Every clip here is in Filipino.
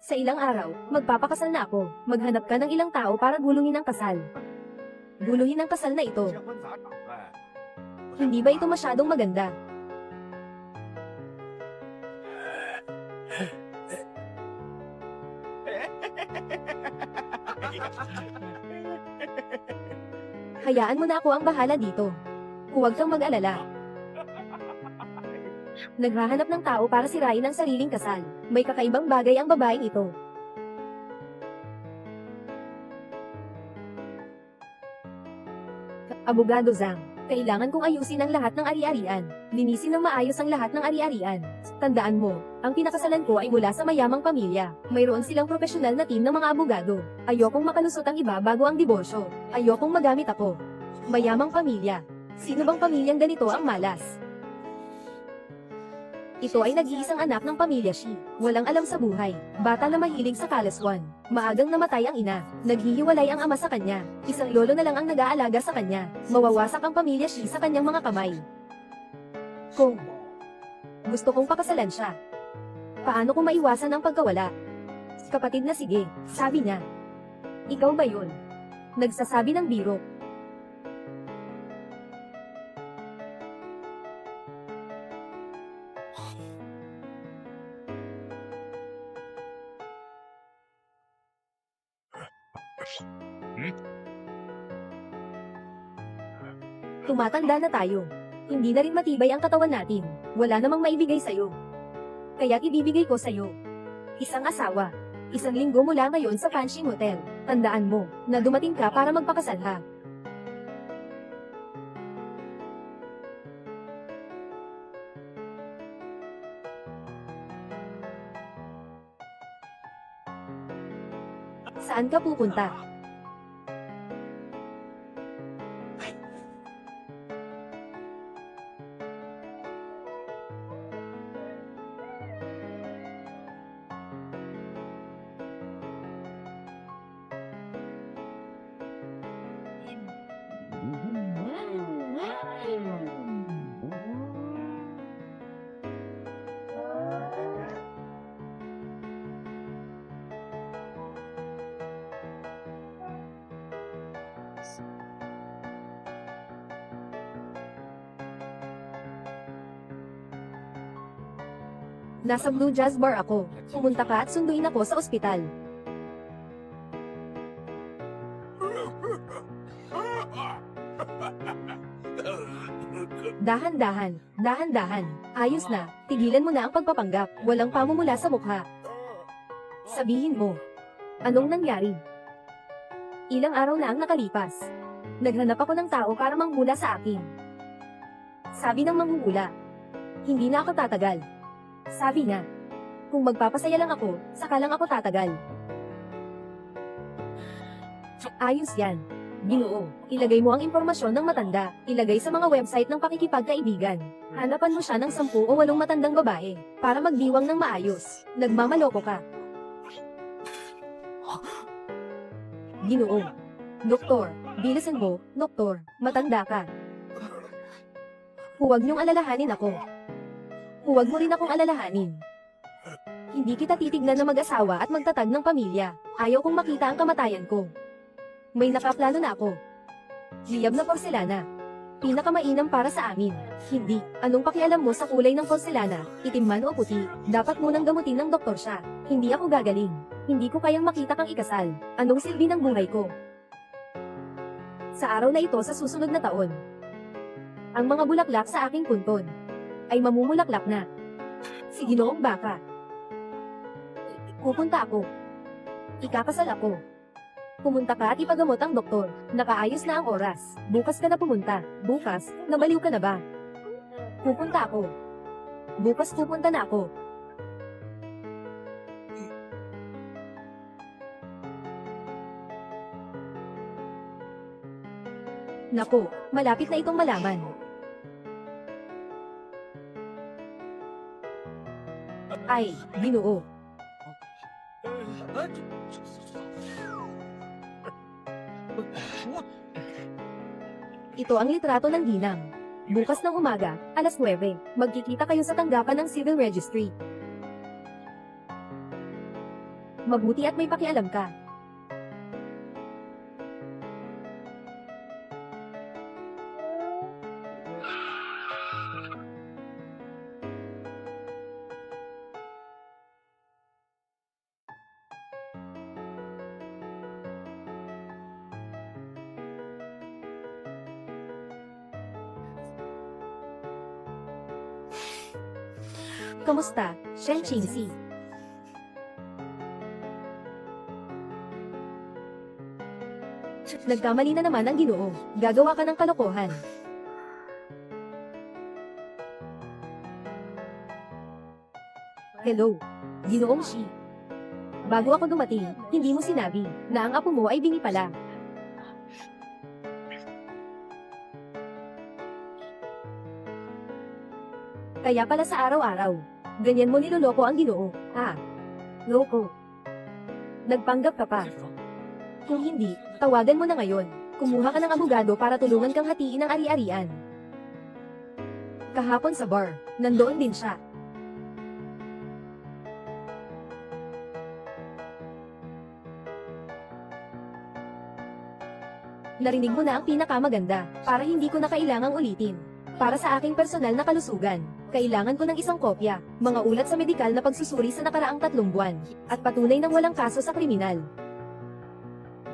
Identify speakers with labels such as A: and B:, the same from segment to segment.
A: Sa ilang araw, magpapakasal na ako. Maghanap ka ng ilang tao para guluhin ang kasal. Guluhin ang kasal na ito. Hindi ba ito masyadong maganda? Hayaan mo na ako ang bahala dito. Huwag kang mag-alala. Naghahanap ng tao para sirain ang sariling kasal. May kakaibang bagay ang babaeng ito. Abogado Zhang, kailangan kong ayusin ang lahat ng ari-arian. Linisin ng maayos ang lahat ng ari-arian. Tandaan mo, ang pinakasalan ko ay mula sa mayamang pamilya. Mayroon silang profesional na team ng mga abogado. Ayokong makalusot ang iba bago ang diborsyo. Ayokong magamit ako. Mayamang pamilya. Sino bang pamilyang ganito ang malas? Ito ay nag-iisang anak ng pamilya Shi. Walang alam sa buhay. Bata na mahilig sa kalaswan. Maagang namatay ang ina. Naghihiwalay ang ama sa kanya. Isang lolo na lang ang nag-aalaga sa kanya. Mawawasak ang pamilya Shi sa kanyang mga kamay. Kung gusto kong pakasalan siya, paano kung maiwasan ang pagkawala? Kapatid na sige, sabi niya. Ikaw ba yun? Nagsasabi ng biro. Tumatanda na tayo. Hindi na rin matibay ang katawan natin. Wala namang maibigay sa'yo. Kaya't ibibigay ko sa'yo. Isang asawa. Isang linggo mula ngayon sa Fanshing Hotel. Tandaan mo, na dumating ka para magpakasal ha. Saan ka pupunta? Nasa Blue Jazz Bar ako. Pumunta ka at sunduin ako sa ospital. Dahan-dahan, dahan-dahan. Ayos na, tigilan mo na ang pagpapanggap. Walang pamumula sa mukha. Sabihin mo, anong nangyari? Ilang araw na ang nakalipas. Naghanap ako ng tao para manghula sa akin. Sabi ng manghuhula, hindi na ako tatagal. Sabi niya, kung magpapasaya lang ako, saka lang ako tatagal. Ayos yan. Ginoo, ilagay mo ang impormasyon ng matanda, ilagay sa mga website ng pakikipagkaibigan. Hanapan mo siya ng 10 o 8 matandang babae, para magdiwang ng maayos. Nagmamaloko ka. Ginoo. Doktor, bilisan mo, doktor, matanda ka. Huwag niyong alalahanin ako. Huwag mo rin akong alalahanin. Hindi kita titignan na mag-asawa at magtatag ng pamilya. Ayaw kong makita ang kamatayan ko. May nakaplano na ako. Liyab na porselana. Pinakamainam para sa amin. Hindi, anong pakialam mo sa kulay ng porselana, itim man o puti, dapat munang gamutin ng doktor siya. Hindi ako gagaling. Hindi ko kayang makita kang ikasal. Anong silbi ng buhay ko? Sa araw na ito sa susunod na taon, ang mga bulaklak sa aking kunton ay mamumulaklak na. Si Ginoong Baka. Pupunta ako. Ikakasal ako. Pumunta ka at ipagamot ang doktor. Nakaayos na ang oras. Bukas ka na pumunta. Bukas, nabaliw ka na ba? Pupunta ako. Bukas pupunta na ako. Naku, malapit na itong malaman. Ay, Ginoo. Ito ang litrato ng ginang. Bukas ng umaga, alas 9, magkikita kayo sa tanggapan ng Civil Registry. Mabuti at may pakialam ka. Kamusta, Shen Qingxi? Nagkamali na naman ang Ginoo. Gagawa ka ng kalokohan. Hello, Ginoong Shi. Bago ako dumating, hindi mo sinabi na ang apo mo ay bingi pala. Kaya pala sa araw-araw, ganyan mo niloloko ang Ginoo, ha? Loko. Nagpanggap ka pa. Kung hindi, tawagan mo na ngayon. Kumuha ka ng abogado para tulungan kang hatiin ang ari-arian. Kahapon sa bar, nandoon din siya. Narinig mo na ang pinakamaganda, para hindi ko na kailangang ulitin. Para sa aking personal na kalusugan, kailangan ko ng isang kopya, mga ulat sa medikal na pagsusuri sa nakaraang 3 buwan, at patunay ng walang kaso sa kriminal.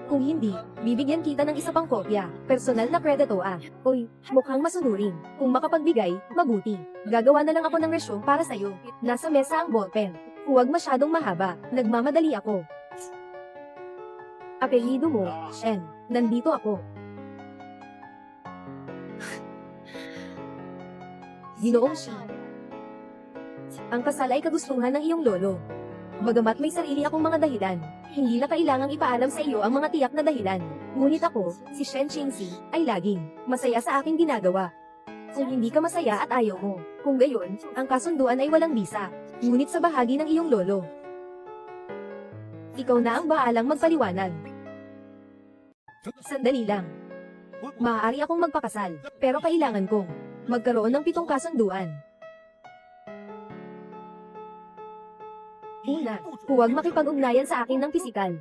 A: Kung hindi, bibigyan kita ng isa pang kopya, personal na kredito Oy, mukhang masunurin. Kung makapagbigay, mabuti. Gagawa na lang ako ng resume para sa'yo. Nasa mesa ang ballpen. Huwag masyadong mahaba, nagmamadali ako. Apelyido mo, Shen. Nandito ako. Ginoong Shi. Ang kasal ay kagustuhan ng iyong lolo. Bagamat may sarili akong mga dahilan, hindi na kailangang ipaalam sa iyo ang mga tiyak na dahilan. Ngunit ako, si Shen Qingxi, ay laging masaya sa aking ginagawa. Kung hindi ka masaya at ayaw mo, kung gayon, ang kasunduan ay walang bisa. Ngunit sa bahagi ng iyong lolo, ikaw na ang baalang magpaliwanag. Sandali lang. Maaari akong magpakasal, pero kailangan kong magkaroon ng 7 kasunduan. Una, huwag makipag-ugnayan sa akin ng pisikal.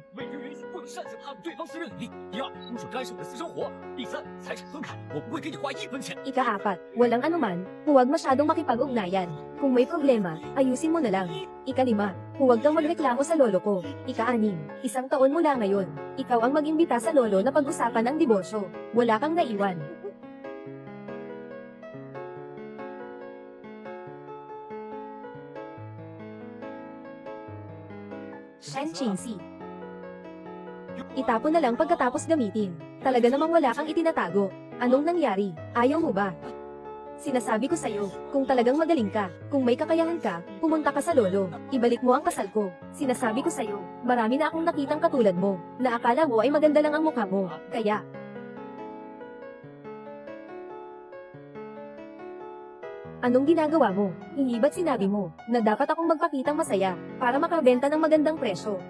A: Ika-4, walang anuman, huwag masyadong makipag-ugnayan. Kung may problema, ayusin mo na lang. Ika-5, huwag kang magreklamo sa lolo ko. Ika-6, 1 taon mula ngayon, ikaw ang mag-imbita sa lolo na pag-usapan ang diborsyo. Wala kang naiwan. Shen Qingxi. Itapon na lang pagkatapos gamitin. Talaga namang wala kang itinatago. Anong nangyari? Ayaw mo ba? Sinasabi ko sa'yo, kung talagang magaling ka, kung may kakayahan ka, pumunta ka sa lolo. Ibalik mo ang kasal ko. Sinasabi ko sa'yo, marami na akong nakitang katulad mo, na akala mo ay maganda lang ang mukha mo. Kaya, anong ginagawa mo? Hindi ba't sinabi mo na dapat akong magpakitang masaya para makabenta ng magandang presyo?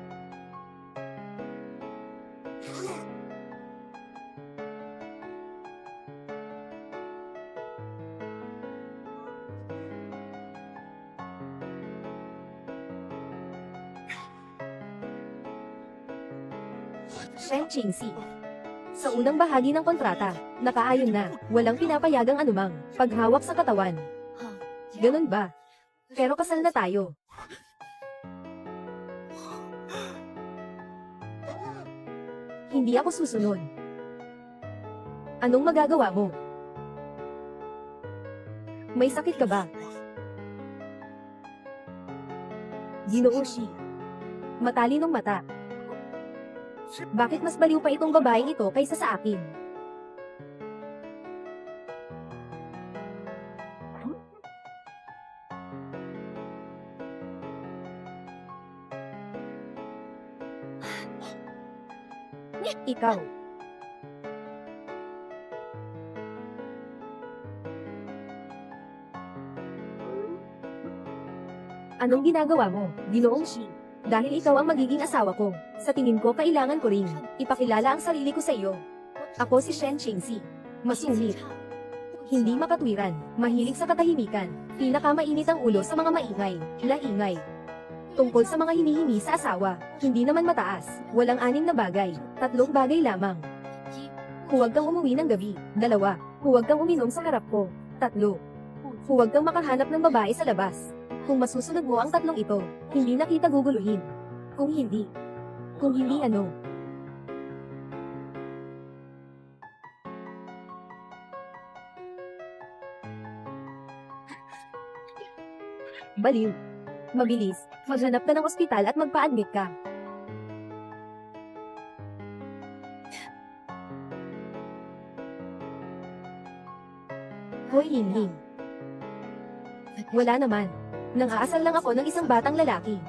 A: Shen Qingxi. Sa unang bahagi ng kontrata, nakaayon na, walang pinapayagang anumang paghawak sa katawan. Ganun ba? Pero kasal na tayo. Hindi ako susunod. Anong magagawa mo? May sakit ka ba? Ginoo Shi. Matalinong mata. Bakit mas baliw pa itong babaeng ito kaysa sa akin? Ikaw. Anong ginagawa mo, Ginoong Shi? Dahil ikaw ang magiging asawa ko, sa tingin ko kailangan ko ring ipakilala ang sarili ko sa iyo. Ako si Shen Qingxi. Masungit. Hindi makatwiran, mahilig sa katahimikan, pinakamainit ang ulo sa mga ingay. Tungkol sa mga hinihingi sa asawa, hindi naman mataas, walang 6 na bagay, 3 bagay lamang. Huwag kang umuwi ng gabi, 2, huwag kang uminom sa harap ko, 3, huwag kang makahanap ng babae sa labas. Kung masusunod mo ang 3 ito, hindi na kita guguluhin. Kung hindi ano? Baliw. Mabilis, maghanap ka ng ospital at magpa-admit ka. Hoy, Hinling. Wala naman. Nang-aasal lang ako ng isang batang lalaki.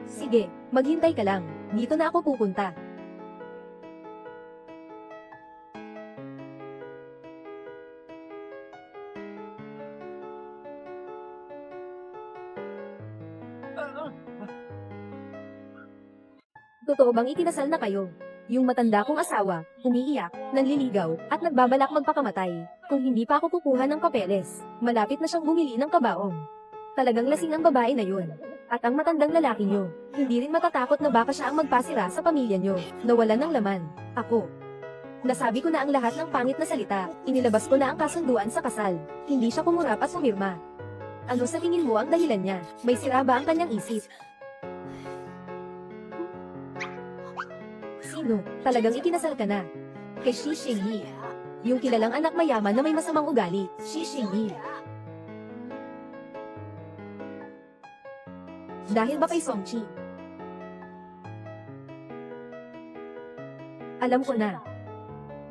A: Sige, maghintay ka lang. Dito na ako pupunta. Totoo bang ikinasal na kayo? Yung matanda kong asawa, umiiyak, nanliligaw, at nagbabalak magpakamatay. Kung hindi pa ako kukuha ng papeles, malapit na siyang bumili ng kabaong. Talagang lasing ang babae na yun. At ang matandang lalaki nyo, hindi rin matatakot na baka siya ang magpasira sa pamilya nyo, nawalan ng laman. Ako. Nasabi ko na ang lahat ng pangit na salita, inilabas ko na ang kasunduan sa kasal. Hindi siya pumurap at pumirma. Ano sa tingin mo ang dahilan niya? May sira ba ang kanyang isip? Sino? Talagang ikinasal ka na? Kay Shi Xingyi. Yung kilalang anak mayaman na may masamang ugali, Shi Xingyi. Dahil ba kay Songqi? Alam ko na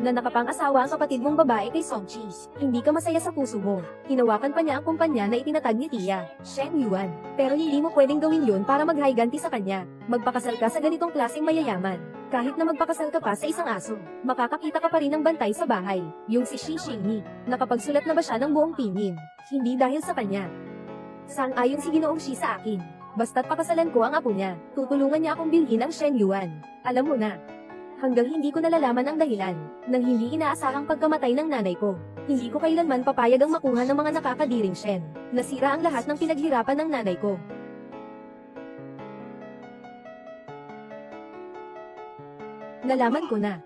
A: nakapang-asawa ang kapatid mong babae kay Songqi. Hindi ka masaya sa puso mo. Hinawakan pa niya ang kumpanya na itinatag ni Tia, Shen Yuan. Pero hindi mo pwedeng gawin yun para maghiganti sa kanya. Magpakasal ka sa ganitong klaseng mayayaman. Kahit na magpakasal ka pa sa isang aso, makakakita ka pa rin ng bantay sa bahay. Yung si Shi Xingyi, nakapagsulat na ba siya ng buong pinyin? Hindi dahil sa kanya. Sang-ayon si Ginoong Shi sa akin. Basta't pakasalan ko ang apo niya, tutulungan niya akong bilhin ang Shen Yuan. Alam mo na. Hanggang hindi ko nalalaman ang dahilan, nang hindi inaasahang pagkamatay ng nanay ko. Hindi ko kailanman papayag ang makuha ng mga nakakadiring Shen. Nasira ang lahat ng pinaghirapan ng nanay ko. Nalaman ko na.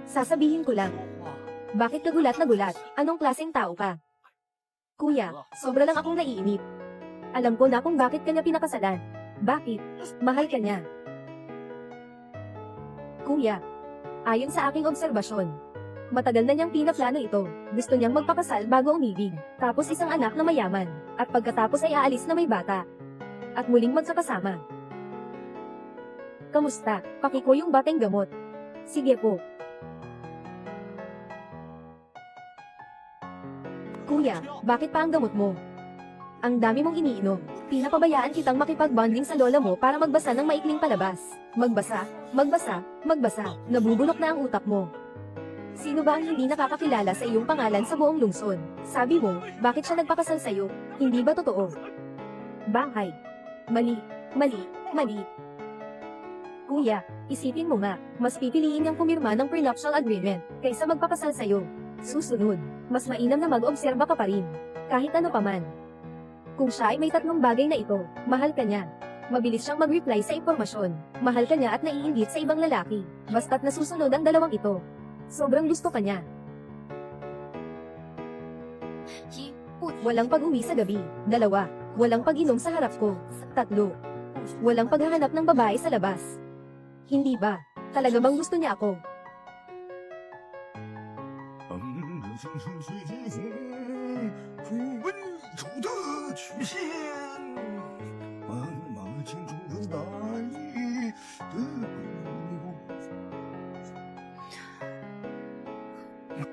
A: Sasabihin ko lang. Bakit ka gulat na gulat? Anong klaseng tao ka? Kuya, sobra lang akong naiinip. Alam ko na kung bakit kanya pinakasalan. Bakit? Mahal ka niya. Kuya, ayon sa aking obserbasyon, matagal na niyang pinaplano ito. Gusto niyang magpakasal bago umibig, tapos isang anak na mayaman, at pagkatapos ay aalis na may bata. At muling magkakasama. Kamusta? Pakiko yung bateng gamot. Sige po. Kuya, bakit pa ang gamot mo? Ang dami mong iniinom. Pinapabayaan kitang makipag-bonding sa lola mo para magbasa ng maikling palabas. Magbasa. Nabubulok na ang utak mo. Sino ba ang hindi nakakakilala sa iyong pangalan sa buong lungsod? Sabi mo, bakit siya nagpakasal sa'yo? Hindi ba totoo? Bahay. Mali. Kuya, isipin mo nga, mas pipiliin niyang pumirma ng prenuptial agreement, kaysa magpakasal sa'yo. Susunod, mas mainam na mag-obserba ka pa rin. Kahit ano pa man. Kung siya ay may 3 bagay na ito, mahal ka niya. Mabilis siyang mag-reply sa impormasyon. Mahal ka niya at naiinggit sa ibang lalaki. Basta't nasusunod ang 2 ito. Sobrang gusto ka niya. Walang pag-uwi sa gabi. 2. Walang pag-inom sa harap ko. 3. Walang paghahanap ng babae sa labas. Hindi ba? Talaga bang gusto niya ako?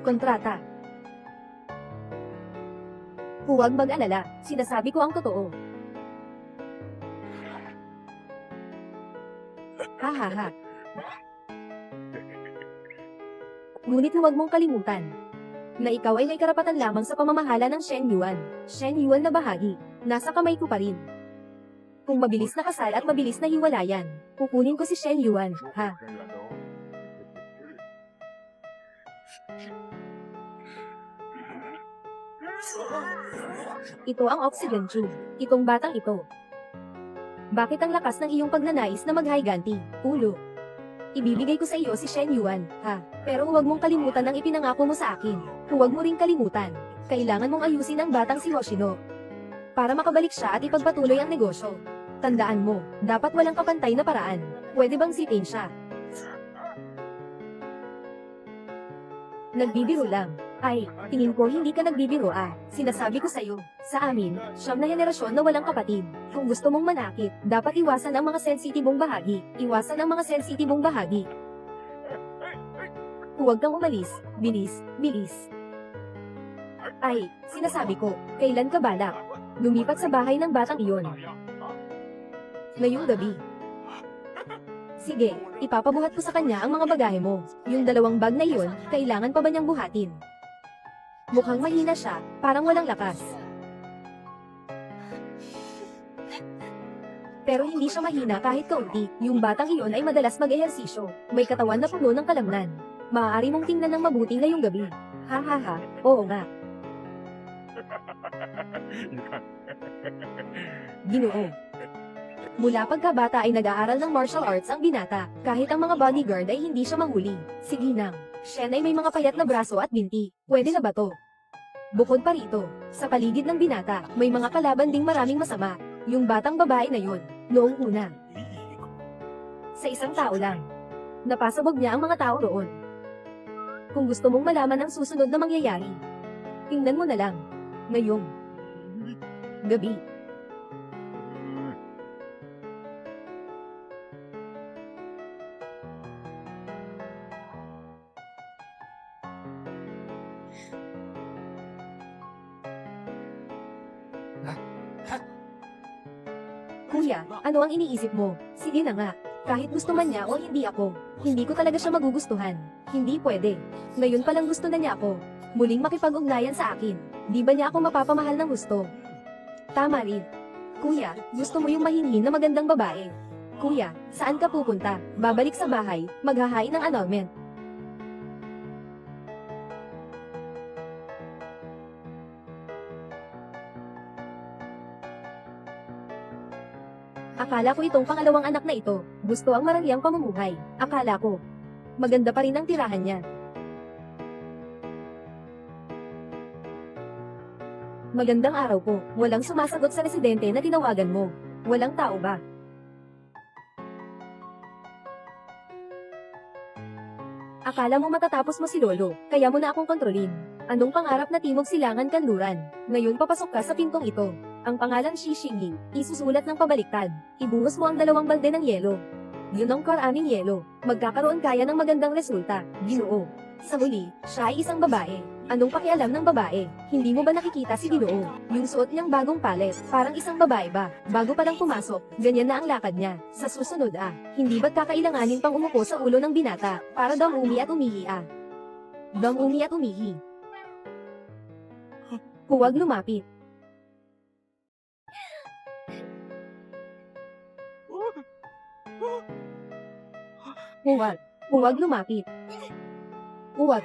A: Kontrata. Huwag mag-alala, sinasabi ko ang totoo. Hahaha. Ngunit huwag mong kalimutan na ikaw ay may karapatan lamang sa pamamahala ng Shen Yuan. Shen Yuan na bahagi, nasa kamay ko pa rin. Kung mabilis na kasal at mabilis na hiwalayan, kukunin ko si Shen Yuan, ha? Ito ang oxygen tube. Itong batang ito. Bakit ang lakas ng iyong pagnanais na maghiganti, ulo? Ibibigay ko sa iyo si Shen Yuan, ha? Pero huwag mong kalimutan ang ipinangako mo sa akin. Huwag mo ring kalimutan. Kailangan mong ayusin ang batang si Hoshino. Para makabalik siya at ipagpatuloy ang negosyo. Tandaan mo, dapat walang kapantay na paraan. Pwede bang sipin siya? Nagbibiro lang. Ay, tingin ko hindi ka nagbibiro ah. Sinasabi ko sa'yo, sa amin, 9 na henerasyon na walang kapatid. Kung gusto mong manakit, dapat iwasan ang mga sensitibong bahagi. Iwasan ang mga sensitibong bahagi. Huwag kang umalis. Bilis, bilis. Ay, sinasabi ko, kailan ka balak? Lumipat sa bahay ng batang iyon. Ngayong gabi. Sige, ipapabuhat ko sa kanya ang mga bagahe mo. Yung 2 bag na iyon, kailangan pa ba niyang buhatin? Mukhang mahina siya, parang walang lakas. Pero hindi siya mahina kahit kaunti. Yung batang iyon ay madalas mag-ehersisyo. May katawan na puno ng kalamnan. Maaari mong tingnan ng mabuti ngayong gabi. Ha ha ha, oo nga. Ginoo. Mula pagkabata ay nag-aaral ng martial arts ang binata, kahit ang mga bodyguard ay hindi siya mahuli. Sige nang, Shen ay may mga payat na braso at binti. Pwede na ba to? Bukod pa rito, sa paligid ng binata, may mga kalaban ding maraming masama. Yung batang babae na yun, noong una. Sa isang tao lang. Napasabog niya ang mga tao roon. Kung gusto mong malaman ang susunod na mangyayari, tingnan mo na lang. Ngayong gabi. Kuya, ano ang iniisip mo? Sige na nga. Kahit gusto man niya o hindi ako, hindi ko talaga siya magugustuhan. Hindi pwede. Ngayon palang gusto na niya ako. Muling makipag-ugnayan sa akin. Di ba niya ako mapapamahal ng gusto? Tama rin. Kuya, gusto mo yung mahinhin na magandang babae. Kuya, saan ka pupunta? Babalik sa bahay, maghahain ng annulment. Akala ko itong pangalawang anak na ito, gusto ang maraliang pamumuhay. Akala ko, maganda pa rin ang tirahan niya. Magandang araw po, walang sumasagot sa residente na tinawagan mo. Walang tao ba? Akala mo matatapos mo si Lolo, kaya mo na akong kontrolin. Anong pangarap na Timog Silangan Kanluran? Ngayon papasok ka sa pintong ito. Ang pangalan Shi Xingyi, isusulat ng pabaliktad. Ibuhos mo ang 2 balde ng yelo. Yun ang karaming yelo. Magkakaroon kaya ng magandang resulta. Ginoo. Sa huli, siya ay isang babae. Anong pakialam ng babae? Hindi mo ba nakikita si Ginoo? Yung suot niyang bagong palet, parang isang babae ba? Bago pa lang pumasok, ganyan na ang lakad niya. Sa susunod hindi ba't kakailanganin pang umupo sa ulo ng binata, para daw umi at umihi Dang umi at umihi. Huwag lumapit. Huwag lumapit. Huwag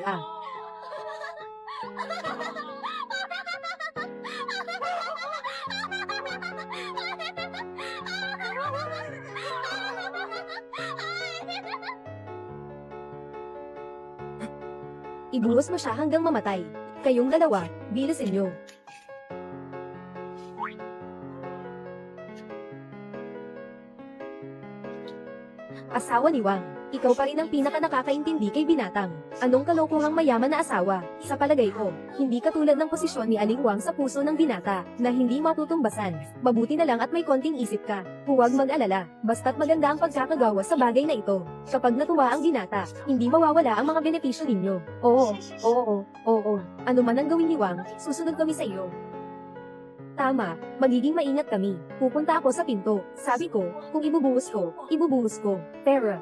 A: Ibuhos mo siya hanggang mamatay. Kayong dalawa, bilisin niyo. Asawa ni Wang, ikaw pa rin ang pinaka nakakaintindi kay Binatang. Anong kalokohang mayaman na asawa? Sa palagay ko, hindi katulad ng posisyon ni Aling Wang sa puso ng binata, na hindi matutumbasan. Mabuti na lang at may konting isip ka. Huwag mag-alala, basta't maganda ang pagkakagawa sa bagay na ito. Kapag natuwa ang binata, hindi mawawala ang mga benepisyo ninyo. Oo. Ano man ang gawin ni Wang, susunod kami sa iyo. Tama, magiging maingat kami. Pupunta ako sa pinto. Sabi ko, kung ibubuhos ko. Tara.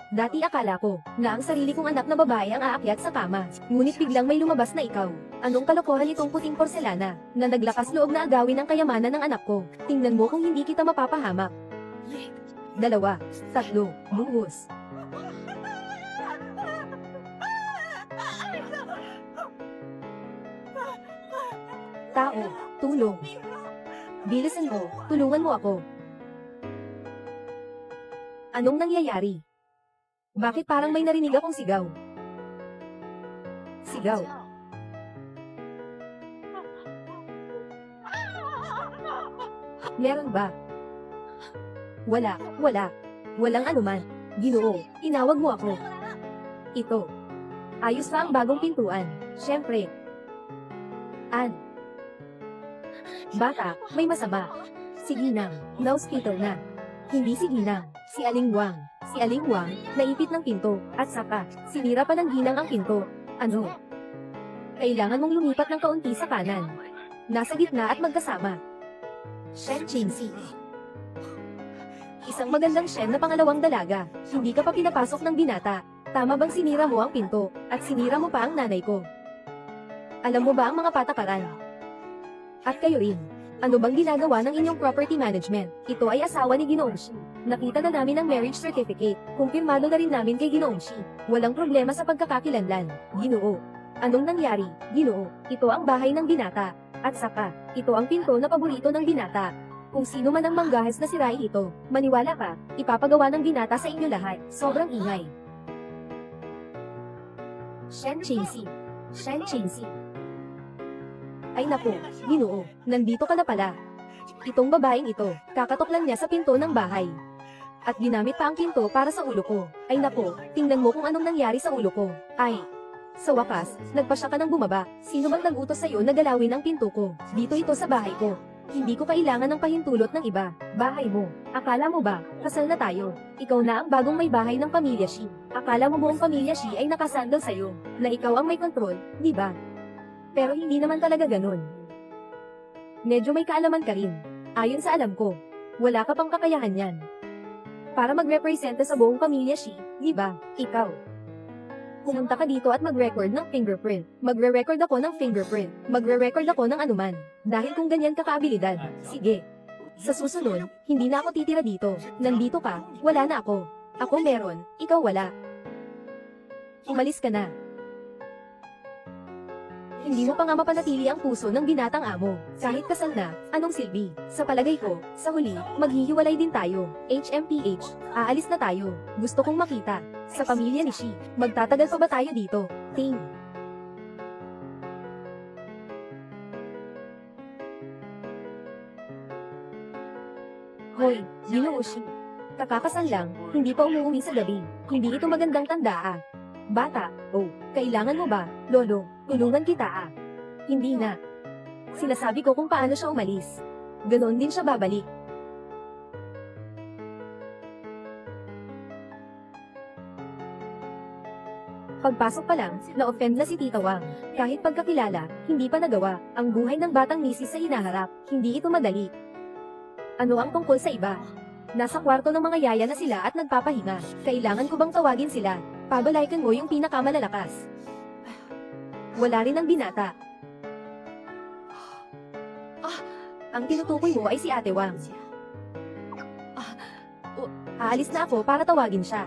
A: Dati akala ko, na ang sarili kong anak na babae ang aakyat sa kama. Ngunit biglang may lumabas na ikaw. Anong kalokohan itong puting porselana, na naglakas loob na agawin ang kayamanan ng anak ko? Tingnan mo kung hindi kita mapapahamak. 2, 3, buhos. Tao, tulong. Bilisan mo, tulungan mo ako. Anong nangyayari? Bakit parang may narinig akong sigaw? Sigaw. Meron ba? Wala. Walang anuman. Ginoo, tinawag mo ako. Ito. Ayos pa ang bagong pintuan. Siyempre. Bata, may masama. Si Ginang, na-hospital na. Hindi si Ginang, si Aling Wang. Si Aling Wang, naipit ng pinto, at saka, sinira pa ng Ginang ang pinto. Ano? Kailangan mong lumipat ng kaunti sa kanan. Nasa gitna at magkasama. Shen Qingxi. Isang magandang Shen na pangalawang dalaga. Hindi ka pa pinapasok ng binata. Tama bang sinira mo ang pinto, at sinira mo pa ang nanay ko? Alam mo ba ang mga patakaran? At kayo rin. Ano bang ginagawa ng inyong property management? Ito ay asawa ni Ginoong Shi. Nakita na namin ang marriage certificate. Kumpirmado na rin namin kay Ginoong Shi. Walang problema sa pagkakakilanlan. Ginoo. Anong nangyari? Ginoo, ito ang bahay ng binata. At saka, ito ang pinto na paborito ng binata. Kung sino man ang manggahas na sirain ito, maniwala ka, ipapagawa ng binata sa inyo lahat. Sobrang ingay. Shen Qingxi. Ay naku, Ginoo, nandito ka na pala. Itong babaeng ito, kakatok lang niya sa pinto ng bahay. At ginamit pa ang pinto para sa ulo ko. Ay naku, tingnan mo kung anong nangyari sa ulo ko. Ay, sa wakas, nagpasya ka ng bumaba. Sino bang nag-utos sa'yo na galawin ang pinto ko? Dito ito sa bahay ko. Hindi ko kailangan ng pahintulot ng iba. Bahay mo. Akala mo ba, kasal na tayo? Ikaw na ang bagong may bahay ng pamilya Shi. Akala mo buong pamilya Shi ay nakasandal sa'yo, na ikaw ang may kontrol, di ba? Pero hindi naman talaga ganun. Medyo may kaalaman ka rin. Ayon sa alam ko, wala ka pang kakayahan yan. Para magrepresenta sa buong pamilya Shi, di ba? Ikaw. Pumunta ka dito at mag-record ng fingerprint. Magre-record ako ng fingerprint. Magre-record ako ng anuman. Dahil kung ganyan ka kaabilidad, sige. Sa susunod, hindi na ako titira dito. Nandito ka, wala na ako. Ako meron, ikaw wala. Umalis ka na. Hindi mo pa nga mapanatili ang puso ng binatang amo. Kahit kasal na, anong silbi? Sa palagay ko, sa huli, maghihiwalay din tayo. HMPH, aalis na tayo. Gusto kong makita. Sa pamilya ni Shi, magtatagal pa ba tayo dito? Ting. Hoy, Ginoo Shi. Kakakasal lang, hindi pa umuwi sa gabi. Hindi ito magandang tanda ah. Bata, oh, kailangan mo ba, lolo, tulungan kita ah. Hindi na. Sinasabi ko kung paano siya umalis. Ganon din siya babalik. Pagpasok pa lang, na-offend na si Tita Wang. Kahit pagkakilala, hindi pa nagawa. Ang buhay ng batang misis sa hinaharap, hindi ito madali. Ano ang tungkol sa iba? Nasa kwarto ng mga yaya na sila at nagpapahinga. Kailangan ko bang tawagin sila? Pabalaykan mo yung pinakamalalakas. Wala rin ang binata. Ang tinutukoy mo ay si Ate Wang. Aalis na ako para tawagin siya.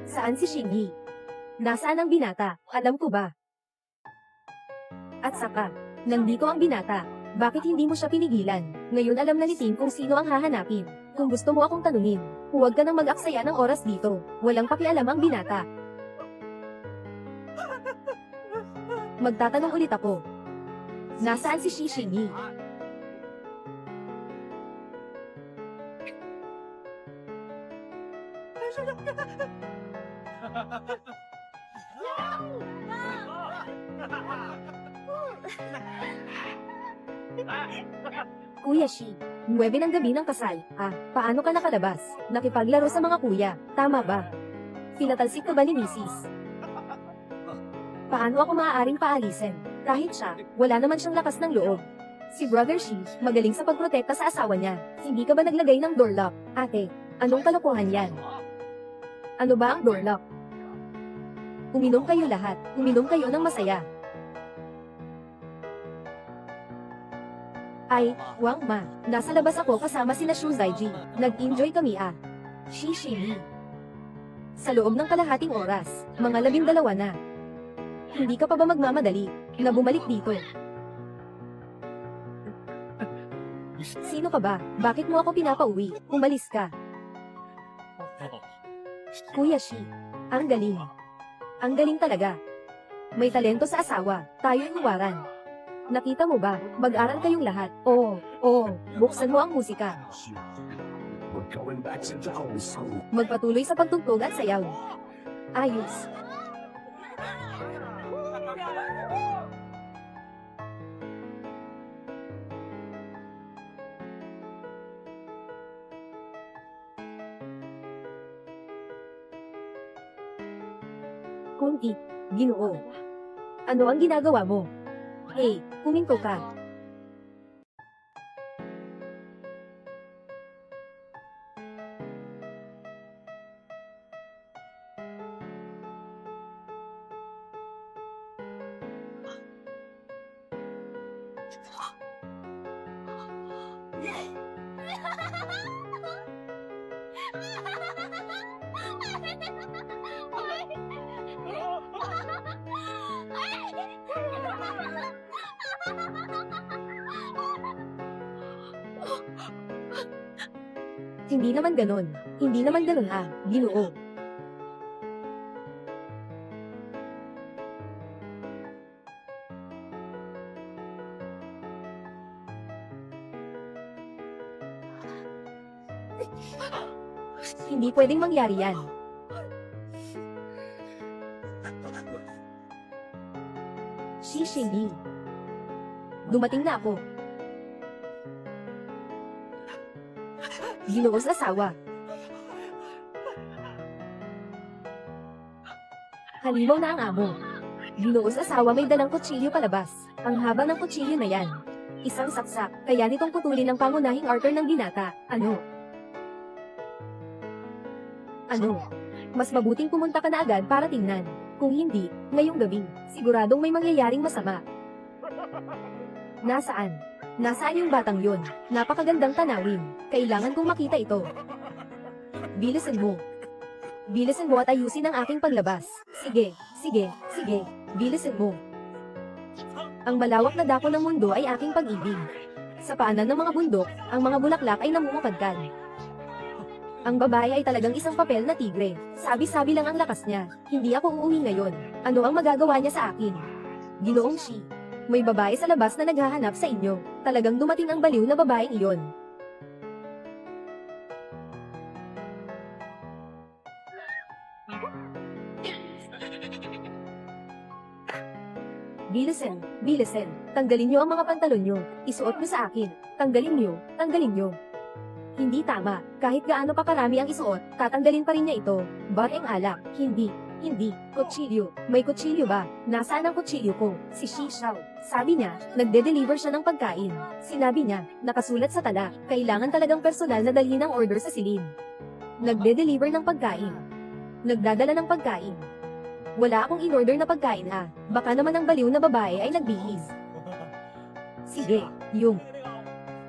A: Saan si Shingi? Nasaan ang binata? Alam ko ba? At saka, nandito ang binata. Bakit hindi mo siya pinigilan? Ngayon alam na ni Tim kung sino ang hahanapin. Kung gusto mo akong tanungin, huwag ka nang mag-aksaya ng oras dito. Walang pakialam ang binata. Magtatanong ulit ako. Nasaan si Shingi? Kuya Shi, 9 ng gabi ng kasal. Paano ka nakalabas? Nakipaglaro sa mga kuya, tama ba? Pinatalsik ka ba ni Mrs.? Paano ako maaaring paalisin? Kahit siya, wala naman siyang lakas ng loob. Si Brother Shi, magaling sa pagprotekta sa asawa niya. Hindi ka ba naglagay ng door lock? Ate, anong kalokohan yan? Ano ba ang door lock? Uminom kayo lahat, uminom kayo ng masaya. Ay, Wang Ma, nasa labas ako kasama sina Shu Zaiji. Nag-enjoy kami ah. Shishili. Sa loob ng kalahating oras, mga 12 na. Hindi ka pa ba magmamadali na bumalik dito? Sino ka ba? Bakit mo ako pinapauwi? Umalis ka. Kuya Shi. Ang galing. Ang galing talaga. May talento sa asawa. Tayo'y huwaran. Nakita mo ba? Mag-aral kayong lahat. Oo, buksan mo ang musika. Magpatuloy sa pagtugtog at sayaw. Ayos. Kunti, Ginoo. Ano ang ginagawa mo? Hey, huminto ka. Hindi naman ganon. Hindi naman ganon Ginoo. Hindi pwedeng mangyari yan. Shishili. Dumating na ako. Ginoos asawa. Halimaw na ang amo. Ginoos asawa may dalang kutsilyo palabas. Ang haba ng kutsilyo na yan. Isang saksak, kaya nitong putulin ang pangunahing arter ng binata. Ano? Mas mabuting pumunta ka na agad para tingnan. Kung hindi, ngayong gabi, siguradong may mangyayaring masama. Nasaan? Nasaan yung batang yun? Napakagandang tanawin. Kailangan kong makita ito. Bilisan mo. Bilisan mo at ayusin ang aking paglabas. Sige. Bilisan mo. Ang malawak na dako ng mundo ay aking pag-ibig. Sa paanan ng mga bundok, ang mga bulaklak ay namumukadkad. Ang babae ay talagang isang papel na tigre. Sabi-sabi lang ang lakas niya. Hindi ako uuwi ngayon. Ano ang magagawa niya sa akin? Ginoong Shi. May babae sa labas na naghahanap sa inyo. Talagang dumating ang baliw na babaeng iyon. Bilisan. Tanggalin niyo ang mga pantalon niyo. Isuot niyo sa akin. Tanggalin niyo. Hindi tama. Kahit gaano pa karami ang isuot, tatanggalin pa rin niya ito. Bareng alak. Hindi. Kutsilyo. May kutsilyo ba? Nasaan ang kutsilyo ko? Si Shi Xiao. Sabi niya, nagde-deliver siya ng pagkain. Sinabi niya, nakasulat sa tala, kailangan talagang personal na dalhin ang order sa silid. Nagde-deliver ng pagkain. Nagdadala ng pagkain. Wala akong in-order na pagkain Baka naman ang baliw na babae ay nagbihis. Sige, yung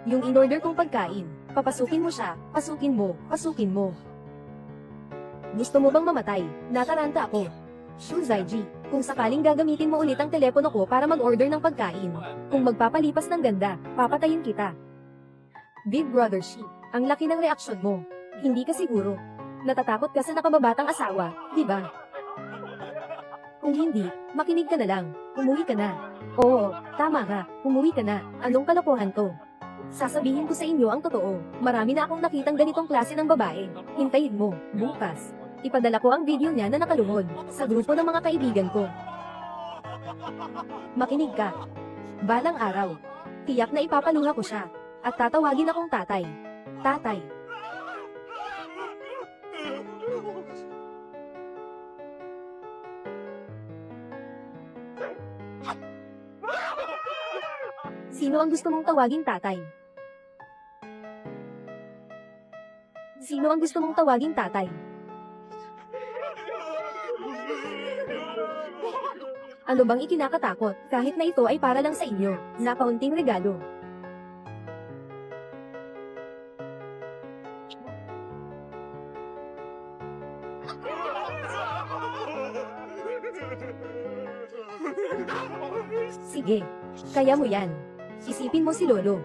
A: in-order kong pagkain. Papasukin mo siya, pasukin mo. Gusto mo bang mamatay? Nataranta ako. Shuzaiji, kung sakaling gagamitin mo ulit ang telepono ko para mag-order ng pagkain. Kung magpapalipas ng ganda, papatayin kita. Big Brother Shi, ang laki ng reaksyon mo. Hindi ka siguro. Natatakot ka sa nakababatang asawa, di ba? Kung hindi, makinig ka na lang. Umuwi ka na. Oo, tama ka. Umuwi ka na. Anong kalokohan to? Sasabihin ko sa inyo ang totoo. Marami na akong nakitang ganitong klase ng babae. Hintayin mo, bukas. Ipadala ko ang video niya na nakalungod sa grupo ng mga kaibigan ko. Makinig ka. Balang araw, tiyak na ipapaluha ko siya. At tatawagin akong tatay. Tatay. Sino ang gusto mong tawaging tatay? Sino ang gusto mong tawaging tatay? Ano bang ikinakatakot, kahit na ito ay para lang sa inyo, na kaunting regalo? Sige. Kaya mo yan. Isipin mo si Lolo.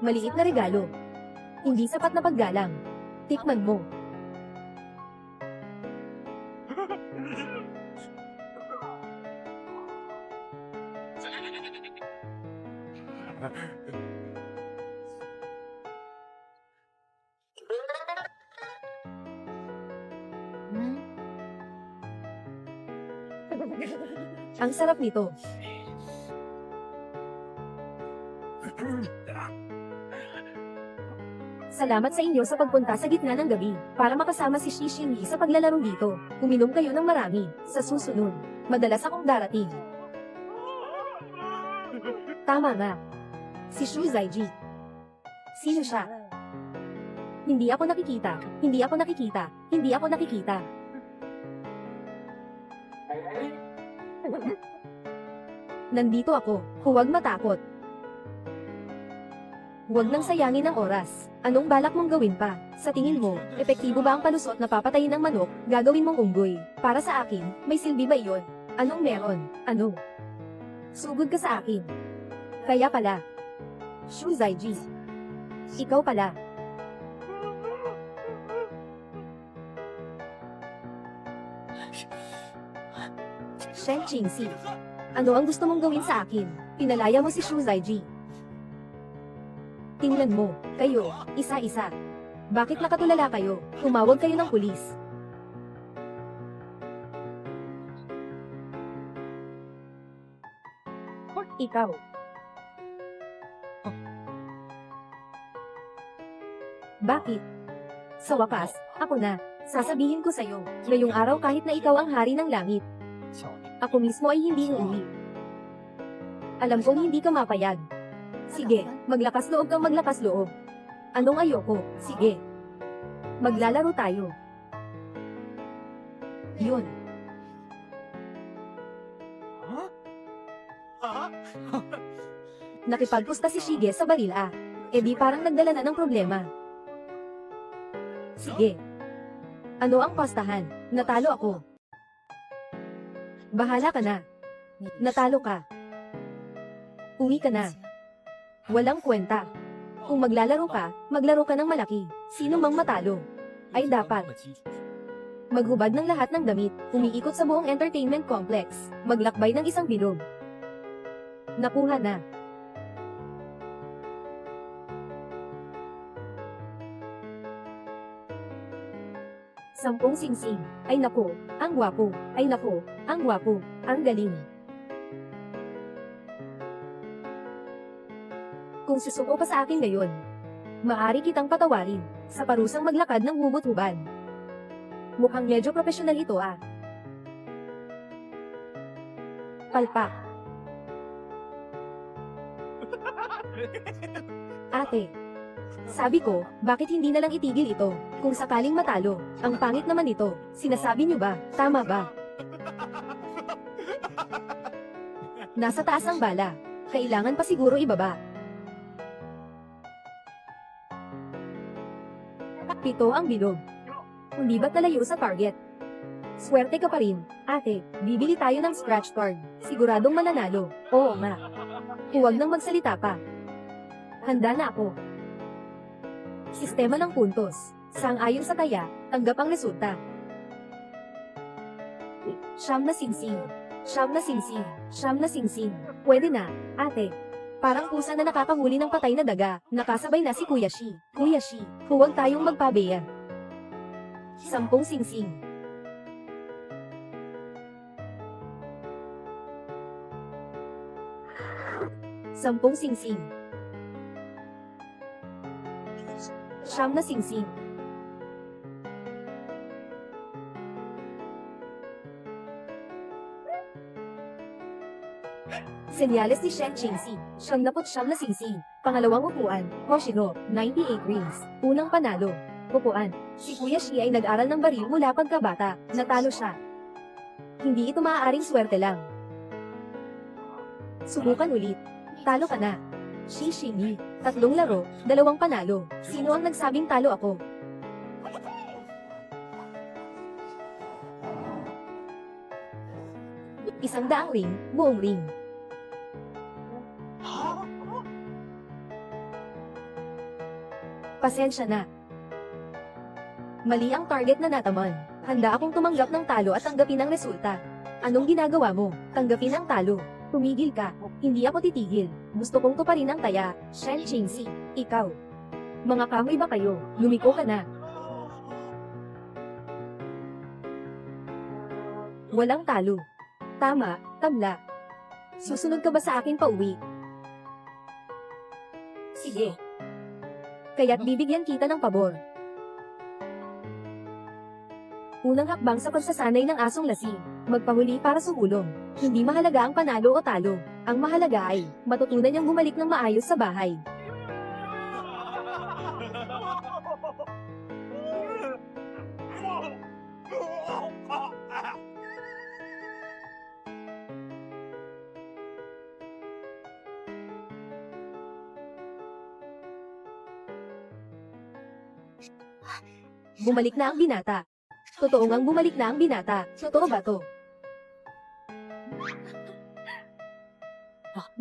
A: Maliit na regalo. Hindi sapat na paggalang. Tikman mo. Ang sarap nito. Salamat sa inyo sa pagpunta sa gitna ng gabi para makasama si Shishini sa paglalaro dito. Uminom kayo ng marami. Sa susunod, madalas akong darating. Tama nga. Si Shu Zaiji. Sino siya? Hindi ako nakikita. Hindi ako nakikita. Hindi ako nakikita. Nandito ako. Huwag matakot. Huwag nang sayangin ang oras. Anong balak mong gawin pa? Sa tingin mo, epektibo ba ang palusot na papatayin ng manok, gagawin mong unggoy? Para sa akin, may silbi ba iyon? Anong meron? Ano? Sugod ka sa akin. Kaya pala. Shu Zaiji. Ikaw pala. Shen Qingxi. Ano ang gusto mong gawin sa akin? Pinalaya mo si Shu Zaiji. Tingnan mo, kayo, isa-isa. Bakit nakatulala kayo? Tumawag kayo ng pulis. Ikaw. Bakit? Sa wakas, ako na. Sasabihin ko sa'yo, ngayong araw kahit na ikaw ang hari ng langit. Ako mismo ay hindi uuwi. Alam kong hindi ka mapayag. Sige, maglakas loob kang maglakas loob. Anong ayoko? Sige. Maglalaro tayo. Yun. Nakipagpusta si Shige sa baril ah. E di parang nagdala na ng problema. Sige. Ano ang pastahan? Natalo ako. Bahala ka na. Natalo ka. Uwi ka na. Walang kwenta. Kung maglalaro ka, maglaro ka ng malaki. Sino mang matalo, ay dapat maghubad ng lahat ng damit, umiikot sa buong entertainment complex, maglakbay ng isang bilog. Nakuha na. Sampung singsing. Ay naku, ang gwapo. Ay naku, ang gwapo. Ang galing. Kung susuko ka sa akin ngayon, maari kitang patawarin sa parusang maglakad ng hubot-hubad. Mukhang medyo profesional ito ah. Palpak. Ate. Sabi ko, bakit hindi na lang itigil ito? Kung sakaling matalo, ang pangit naman ito. Sinasabi niyo ba? Tama ba? Nasa taas ang bala. Kailangan pa siguro ibaba. 7 ang bilog. Hindi ba't nalayo sa target? Swerte ka pa rin. Ate, bibili tayo ng scratch card. Siguradong mananalo. Oo nga. Huwag nang magsalita pa. Handa na ako. Sistema ng puntos. Sang-ayon sa taya, tanggap ang resulta. Siyam na singsing. Siyam na singsing. Siyam na singsing. Pwede na, ate. Parang pusa na nakakahuli ng patay na daga, nakasabay na si Kuya Shi. Kuya Shi, huwag tayong magpabeya. 10 singsing. 10 singsing. 9 na singsing. Senyales ni Shen Qingxi, 99 na singsing. Pangalawang upuan, Hoshino, 98 rings. Unang panalo. Upuan, si Kuya Shi ay nag-aral ng baril mula pagkabata, natalo siya. Hindi ito maaaring swerte lang. Subukan ulit. Talo ka na. Shi Xingyi, 3 laro, 2 panalo. Sino ang nagsabing talo ako? Isang daang ring, buong ring. Pasensya na. Mali ang target na nataman. Handa akong tumanggap ng talo at tanggapin ang resulta. Anong ginagawa mo? Tanggapin ang talo. Tumigil ka. Hindi ako titigil. Gusto kong tuparin ang taya. Shen Qingxi, ikaw. Mga kamay ba kayo? Lumiko ka na. Walang talo. Tama, tabla. Susunod ka ba sa akin pauwi? Sige. Kaya't bibigyan kita ng pabor. Unang hakbang sa pagsasanay ng asong lasing. Magpahuli para sumulong. Hindi mahalaga ang panalo o talo. Ang mahalaga ay, matutunan niyang bumalik ng maayos sa bahay. Bumalik na ang binata. Totoo ngang bumalik na ang binata. Totoo ba to?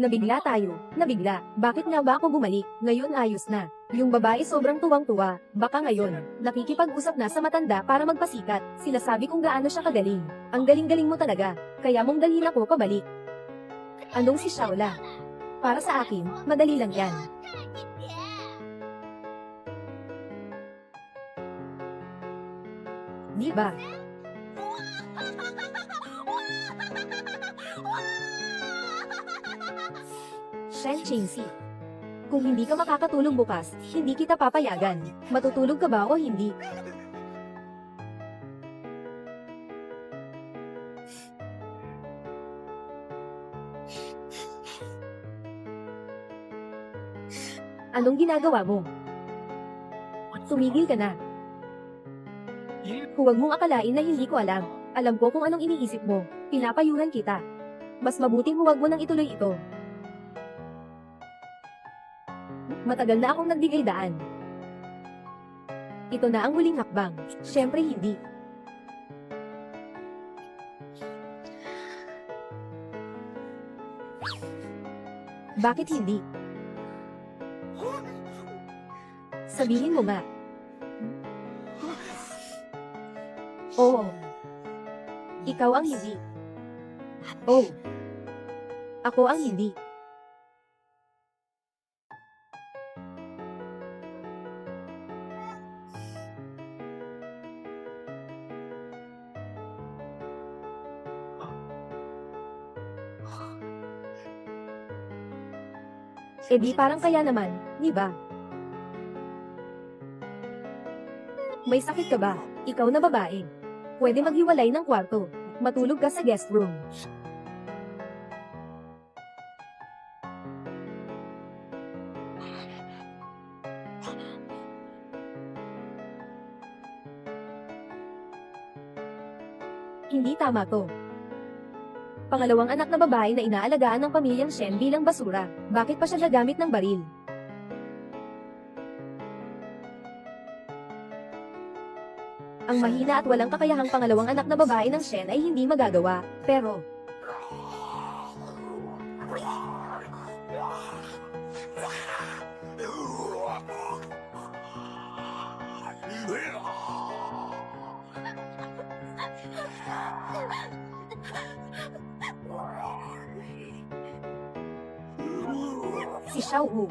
A: Nabigla tayo. Nabigla. Bakit nga ba ako bumalik? Ngayon ayos na. Yung babae sobrang tuwang-tuwa. Baka ngayon, nakikipag-usap na sa matanda para magpasikat. Sinasabi kung gaano siya kagaling. Ang galing-galing mo talaga. Kaya mong dalhin ako pabalik. Anong si Shaola? Para sa akin, madali lang yan. Di ba? Shen Qingxi. Kung hindi ka makakatulog bukas, hindi kita papayagan. Matutulog ka ba o hindi? Anong ginagawa mo? Tumigil ka na. Huwag mong akalain na hindi ko alam. Alam ko kung anong iniisip mo. Pinapayuhan kita. Mas mabuting huwag mo nang ituloy ito. Matagal na akong nagbigay daan. Ito na ang huling hakbang. Siyempre hindi. Bakit hindi? Sabihin mo nga. Oo. Ikaw ang hindi. Oh. Ako ang hindi. Eh di parang kaya naman, di ba? May sakit ka ba? Ikaw na babae. Pwede maghiwalay ng kwarto. Matulog ka sa guest room. Hindi tama to. Pangalawang anak na babae na inaalagaan ng pamilyang Shen bilang basura. Bakit pa siya gagamit ng baril? Ang mahina at walang kakayahang pangalawang anak na babae ng Shen ay hindi magagawa, pero... Si Xiao Wu.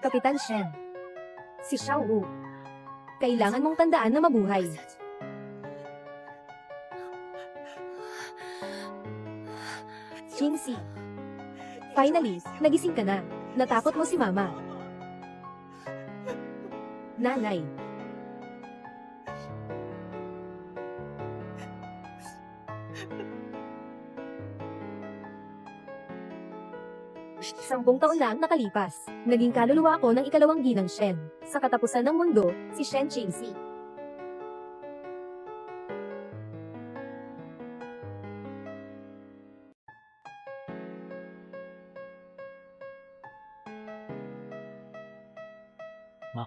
A: Kapitan Shen. Si Xiao Wu. Kailangan mong tandaan na mabuhay. Qingxi. Finally, nagising ka na. Natakot mo si Mama. Nanay. Sampung taon na ang nakalipas. Naging kaluluwa ako ng ikalawang ginang Shen. Sa katapusan ng mundo, si Shen Qingxi.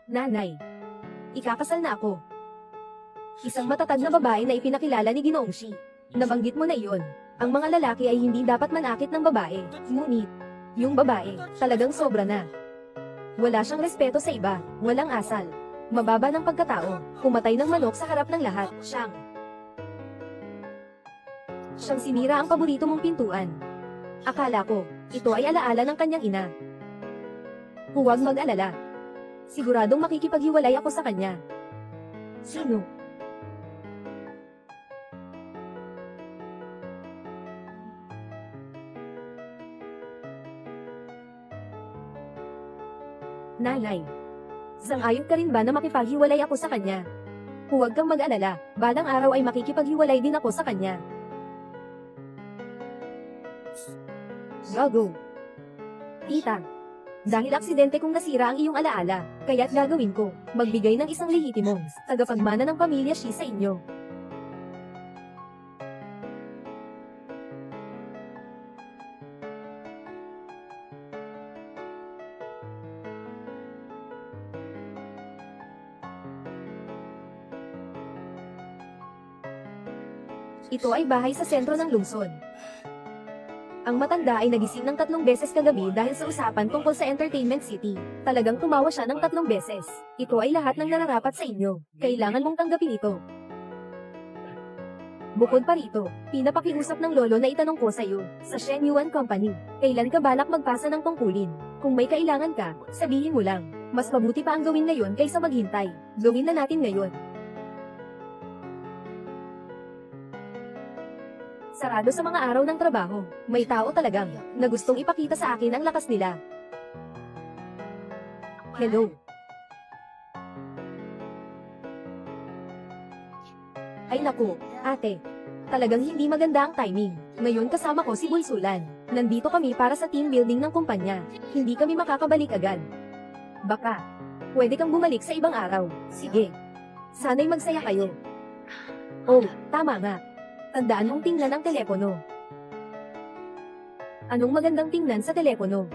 A: Nanay. Ikakasal na ako. Isang matatag na babae na ipinakilala ni Ginoong Shi. Nabanggit mo na iyon. Ang mga lalaki ay hindi dapat manakit ng babae. Ngunit, yung babae, talagang sobra na. Wala siyang respeto sa iba, walang asal. Mababa ng pagkatao, pumatay ng manok sa harap ng lahat, siyang sinira ang paborito mong pintuan. Akala ko, ito ay alaala ng kanyang ina. Huwag mag-alala. Siguradong makikipaghiwalay ako sa kanya. Sino? Nanay. Sang-ayon ka rin ba na makipaghiwalay ako sa kanya? Huwag kang mag-alala, balang araw ay makikipaghiwalay din ako sa kanya. Gago. Tita. Dahil aksidente kong nasira ang iyong alaala, kaya't gagawin ko, magbigay ng isang lehitimong tagapagmana ng pamilya Shi sa inyo. Ito ay bahay sa sentro ng lungsod. Ang matanda ay nagising ng 3 beses kagabi dahil sa usapan tungkol sa Entertainment City. Talagang tumawa siya ng 3 beses. Ito ay lahat ng nararapat sa inyo. Kailangan mong tanggapin ito. Bukod pa rito, pinapakiusap ng lolo na itanong ko sa iyo, sa Shen Yuan Company, kailan ka balak magpasa ng tungkulin? Kung may kailangan ka, sabihin mo lang. Mas mabuti pa ang gawin ngayon kaysa maghintay. Gawin na natin ngayon. Sarado sa mga araw ng trabaho, may tao talagang na gustong ipakita sa akin ang lakas nila. Hello. Ay naku, ate. Talagang hindi maganda ang timing. Ngayon kasama ko si Bulsulan. Nandito kami para sa team building ng kumpanya. Hindi kami makakabalik agad. Baka, pwede kang bumalik sa ibang araw. Sige. Sana'y magsaya kayo. Oh, tama nga. Tandaan mong tingnan ang telepono. Anong magandang tingnan sa telepono?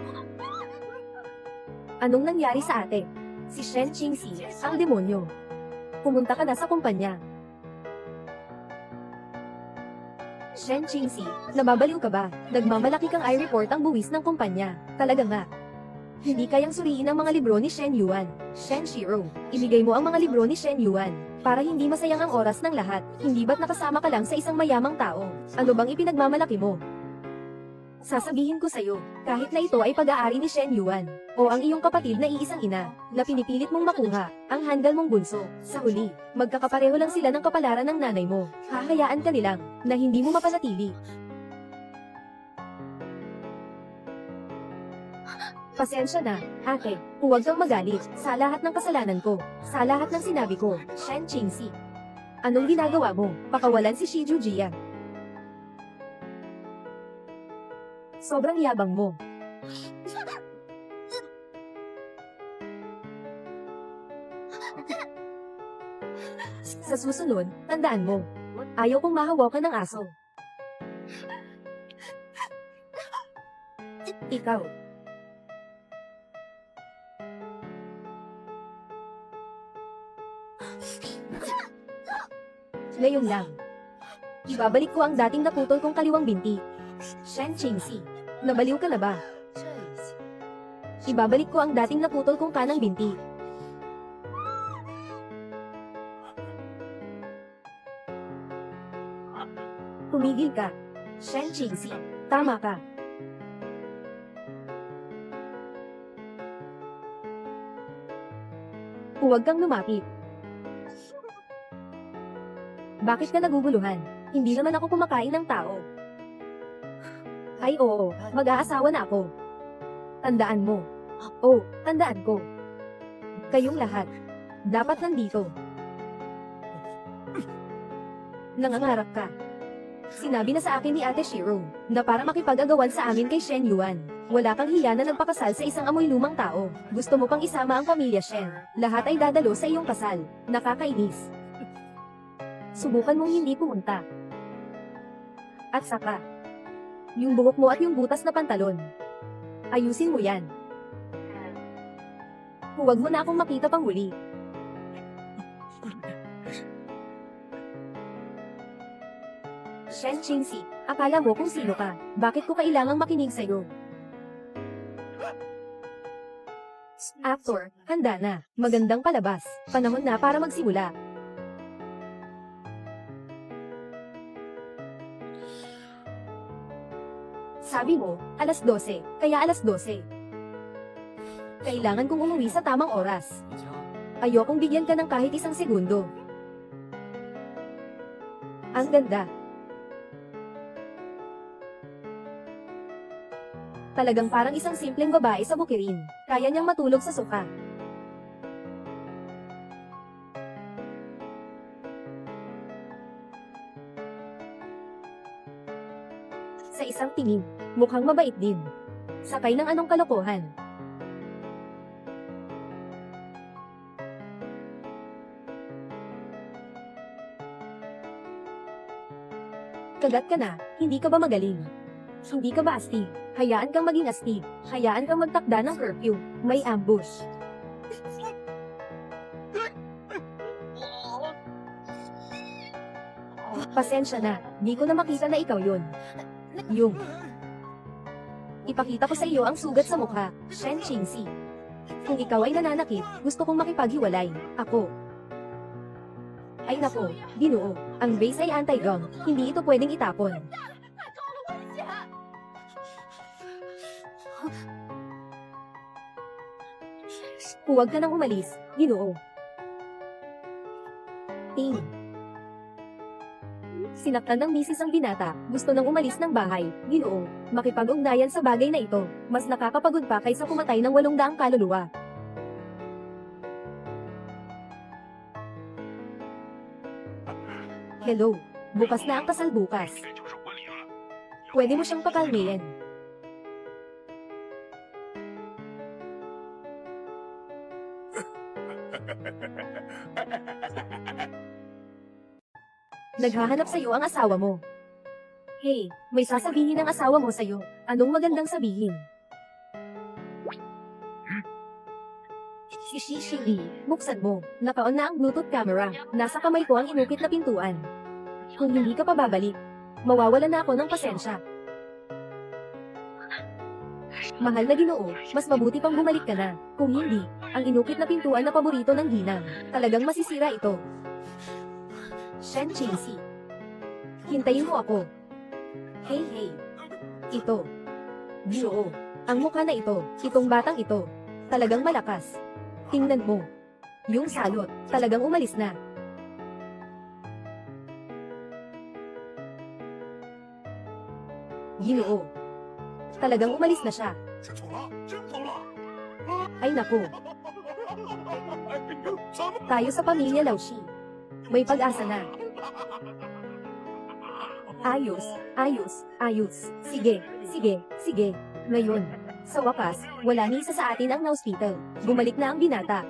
A: Anong nangyari sa ate? Si Shen Qingxi, ang demonyo. Pumunta ka na sa kumpanya. Shen Qingxi, nababaliw ka ba? Nagmamalaki kang i-report ang buwis ng kumpanya. Talaga nga. Hindi kayang suriin ang mga libro ni Shen Yuan. Shen Shiro, ibigay mo ang mga libro ni Shen Yuan. Para hindi masayang ang oras ng lahat, hindi ba't nakasama ka lang sa isang mayamang tao? Ano bang ipinagmamalaki mo? Sasabihin ko sa'yo, kahit na ito ay pag-aari ni Shen Yuan, o ang iyong kapatid na iisang ina, na pinipilit mong makuha, ang handal mong bunso, sa huli, magkakapareho lang sila ng kapalaran ng nanay mo, hahayaan ka nilang, na hindi mo mapanatili. Pasensya na, ate, huwag kang magalit, sa lahat ng kasalanan ko, sa lahat ng sinabi ko, Shen Qingxi. Anong ginagawa mo? Pakawalan si Shi Jujia. Sobrang yabang mo. Sa susunod, tandaan mo, ayaw kong mahawakan ng aso. Ikaw. Ngayon lang. Ibabalik ko ang dating naputol kong kaliwang binti. Shen Qingxi, nabaliw ka na ba? Ibabalik ko ang dating naputol kong kanang binti. Tumigil ka. Shen Qingxi, tama ka. Huwag kang lumapit. Bakit ka naguguluhan? Hindi naman ako kumakain ng tao. Ay oo, mag-aasawa na ako. Tandaan mo. Oh, tandaan ko. Kayong lahat. Dapat nandito. Nangangarap ka. Sinabi na sa akin ni Ate Shiro, na para makipag-agawan sa amin kay Shen Yuan. Wala kang hiya na nagpakasal sa isang amoy lumang tao. Gusto mo pang isama ang pamilya Shen. Lahat ay dadalo sa iyong kasal. Nakakainis. Subukan mong hindi pumunta. At saka, yung buhok mo at yung butas na pantalon. Ayusin mo yan. Huwag mo na akong makita pang huli. Shen Qingxi, akala mo kung sino ka. Bakit ko kailangang makinig sa'yo? Actor, handa na. Magandang palabas. Panahon na para magsimula. Sabi mo, alas 12, kaya alas 12. Kailangan kong umuwi sa tamang oras. Ayokong bigyan ka ng kahit isang segundo. Ang ganda. Talagang parang isang simpleng babae sa bukirin. Kaya niyang matulog sa sofa. Sa isang tingin, mukhang mabait din. Sakay ng anong kalokohan. Kagat ka na, hindi ka ba magaling? Hindi ka ba astig? Hayaan kang maging astig. Hayaan kang magtakda ng curfew. May ambush. Pasensya na, di ko na makita na ikaw yun. Yung. Ipakita ko sa iyo ang sugat sa mukha, Shen Qingxi. Kung ikaw ay nananakit, gusto kong makipaghiwalay. Ako. Ay nako, Ginoo, ang base ay anti-gum, hindi ito pwedeng itapon. Huwag ka nang umalis, Ginoo. Ting. Sinaktan ng misis ang binata, gusto nang umalis ng bahay, Ginoo. Makipag-ugnayan sa bagay na ito, mas nakakapagod pa kaysa pumatay ng 800 kaluluwa. Hello, bukas na ang kasal bukas. Pwede mo siyang pakalmayan. Naghahanap sa'yo ang asawa mo. Hey, may sasabihin ang asawa mo sa'yo. Anong magandang sabihin? Shishishili, buksan mo. Naka-on na ang Bluetooth camera. Nasa kamay ko ang inukit na pintuan. Kung hindi ka pa babalik, mawawalan na ako ng pasensya. Mahal na Ginoo, mas mabuti pang bumalik ka na. Kung hindi, ang inukit na pintuan na paborito ng ginang, talagang masisira ito. Shen Qingxi. Hintayin mo ako. Hey hey. Ito. Ginoo. Ang mukha na ito, itong batang ito, talagang malakas. Tingnan mo. Yung salot, talagang umalis na. Ginoo. Talagang umalis na siya. Ay naku. Tayo sa pamilya Laushi. May pag-asa na. Ayos, ayos, ayos. Sige, sige, sige. Ngayon, sa wakas, wala ni isa sa atin ang na-hospital. Bumalik na ang binata.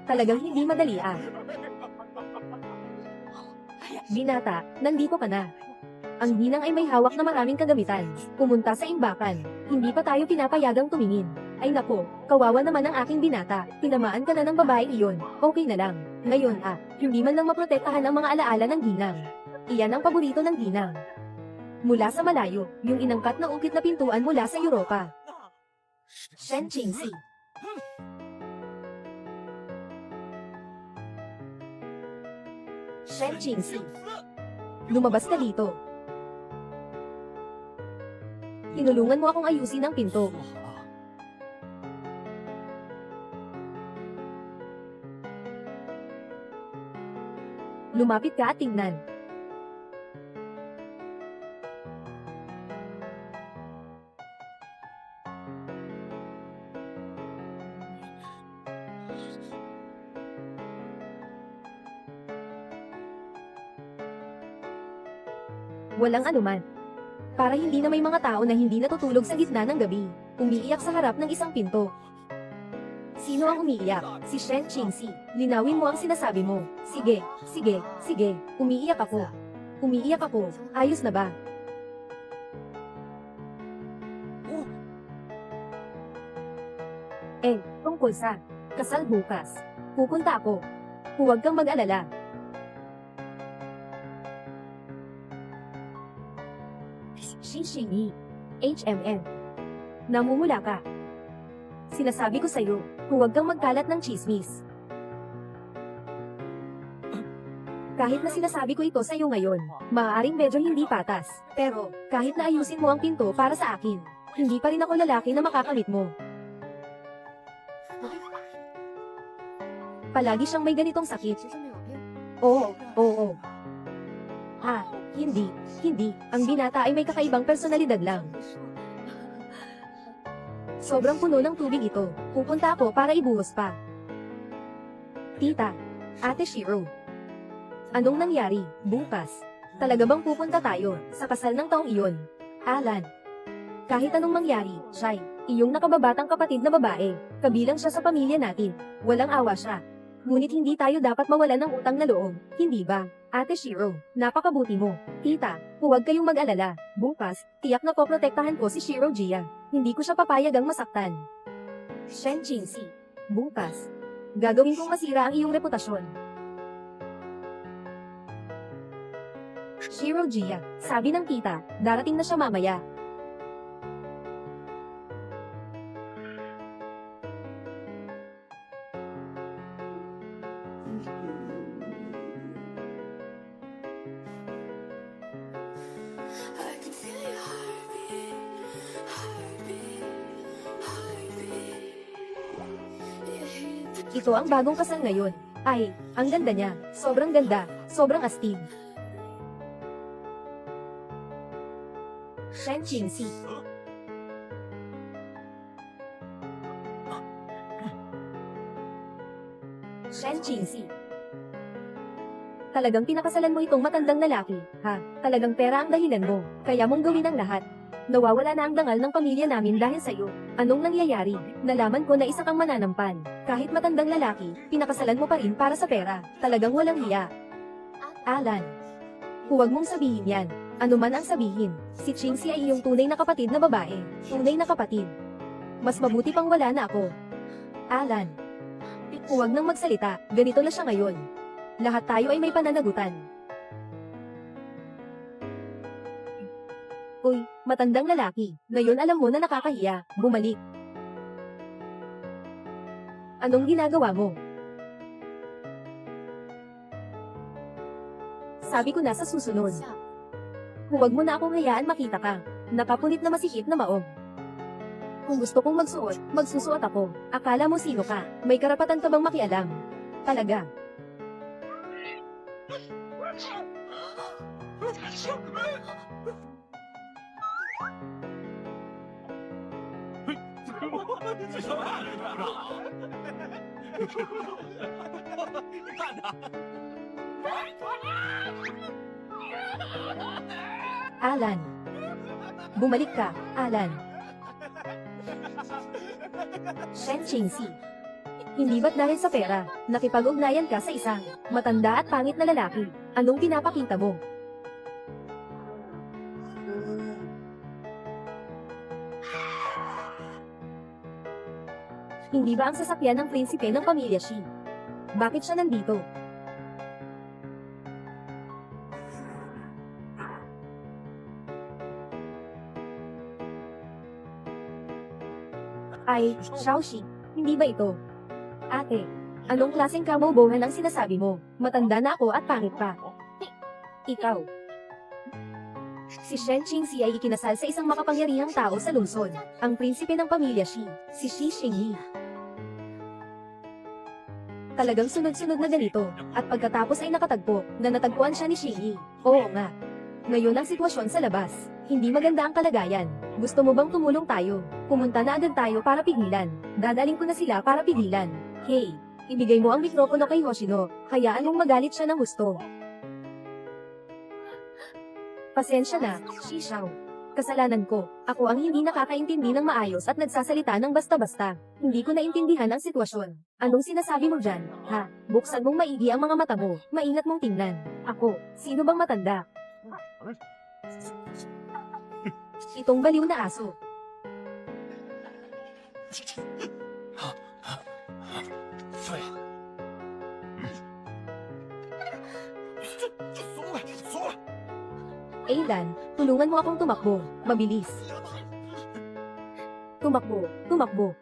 A: Talagang hindi madali ah. Binata, nandito ka na. Ang ginang ay may hawak na maraming kagamitan. Pumunta sa imbakan. Hindi pa tayo pinapayagang tumingin. Ay nako, kawawa naman ang aking binata. Tinamaan ka na ng babaeng iyon. Okay na lang. Ngayon hindi man lang maprotektahan ang mga alaala ng ginang. Iyan ang paborito ng ginang. Mula sa malayo, yung inangkat na ukit na pintuan mula sa Europa. Shen Qingxi. Shen Qingxi. Lumabas ka dito. Tinulungan mo akong ayusin ang pinto. Lumapit ka at tingnan. Walang anuman. Para hindi na may mga tao na hindi natutulog sa gitna ng gabi, umiiyak sa harap ng isang pinto. Sino ang umiiyak? Si Shen Qingxi. Linawin mo ang sinasabi mo. Sige, sige, sige. Umiiyak ako. Umiiyak ako. Ayos na ba? Tungkol sa kasal bukas. Pupunta ako. Huwag kang mag-alala. Xixing HMN. Namumula ka. Sinasabi ko sa'yo, huwag kang magkalat ng chismis. Kahit na sinasabi ko ito sa'yo ngayon, maaaring medyo hindi patas. Pero, kahit na ayusin mo ang pinto para sa akin, hindi pa rin ako lalaki na makakamit mo. Palagi siyang may ganitong sakit. Oo, oo. Hindi. Ang binata ay may kakaibang personalidad lang. Sobrang puno ng tubig ito. Pupunta ako para ibuhos pa. Tita, Ate Shiro. Anong nangyari, bukas? Talaga bang pupunta tayo, sa kasal ng taong iyon? Alan. Kahit anong mangyari, Shai, iyong nakababatang kapatid na babae, kabilang siya sa pamilya natin. Walang awa siya. Ngunit hindi tayo dapat mawalan ng utang na loob, hindi ba? Ate Shiro, napakabuti mo. Tita, huwag kayong mag-alala. Bukas, tiyak na poprotektahan ko si Shiro Jia. Hindi ko siya papayagang masaktan. Shen Qingxi, bukas, gagawin kong masira ang iyong reputasyon. Shiro Jia, sabi ng tita, darating na siya mamaya. Ito ang bagong kasal ngayon. Ay, ang ganda niya. Sobrang ganda. Sobrang astig. Shen Qingxi. Shen Qingxi. Talagang pinakasalan mo itong matandang lalaki, ha? Talagang pera ang dahilan mo. Kaya mong gawin ang lahat. Nawawala na ang dangal ng pamilya namin dahil sa'yo. Anong nangyayari? Nalaman ko na isa kang mananampan. Kahit matandang lalaki, pinakasalan mo pa rin para sa pera. Talagang walang hiya. Alan. Huwag mong sabihin yan. Ano man ang sabihin, si Qingxi ay iyong tunay na kapatid na babae. Tunay na kapatid. Mas mabuti pang wala na ako. Alan. Huwag nang magsalita, ganito na siya ngayon. Lahat tayo ay may pananagutan. Uy, matandang lalaki, ngayon alam mo na nakakahiya, bumalik. Anong ginagawa mo? Sabi ko na sa susunod. Huwag mo na akong hayaan makita ka. Nakapunit na masikip na maong. Kung gusto kong magsuot, magsusuot ako. Akala mo sino ka? May karapatan ka bang makialam? Talaga. Alan. Bumalik ka, Alan. Shen Qingxi. Hindi ba't dahil sa pera, nakipag-ugnayan ka sa isang matanda at pangit na lalaki? Anong pinapakita mo? Hindi ba ang sasakyan ng prinsipe ng pamilya Shi? Bakit siya nandito? Ay, Xiaoxi, hindi ba ito? Ate, anong klaseng kabobohan ang sinasabi mo? Matanda na ako at pangit pa. Ikaw, Si Shen Qingxi ay ikinasal sa isang makapangyarihang tao sa lungsod, ang prinsipe ng pamilya Shi, si Shi Xingyi. Talagang sunod-sunod na ganito, at pagkatapos ay nakatagpo, na natagpuan siya ni Xingyi. Oo nga. Ngayon ang sitwasyon sa labas, hindi maganda ang kalagayan. Gusto mo bang tumulong tayo? Pumunta na agad tayo para pigilan. Dadaling ko na sila para pigilan. Hey, ibigay mo ang mikropono kay Hoshino, hayaan mong magalit siya ng gusto. Pasensya na, Shi Xiao. Kasalanan ko. Ako ang hindi nakakaintindi ng maayos at nagsasalita ng basta-basta. Hindi ko naintindihan ang sitwasyon. Anong sinasabi mo dyan? Ha? Buksan mong maigi ang mga mata mo. Maingat mong tingnan. Ako, sino bang matanda? Itong baliw na aso. Aidan, tulungan mo akong tumakbo. Mabilis. Tumakbo, tumakbo.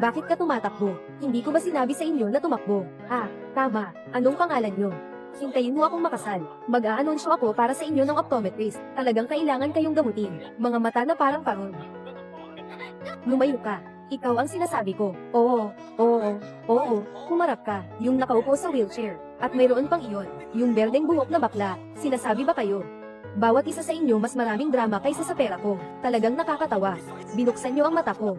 A: Bakit ka tumatakbo? Hindi ko ba sinabi sa inyo na tumakbo? Ah, tama. Anong pangalan nyo? Hintayin mo akong makasal. Mag-aanonsyo ako para sa inyo ng optometrist. Talagang kailangan kayong gamutin. Mga mata na parang paron. Lumayo ka. Ikaw ang sinasabi ko. Oo. Humarap ka. Yung nakaupo sa wheelchair. At mayroon pang iyon. Yung berdeng buhok na bakla. Sinasabi ba kayo? Bawat isa sa inyo mas maraming drama kaysa sa pera ko. Talagang nakakatawa. Binuksan nyo ang mata ko.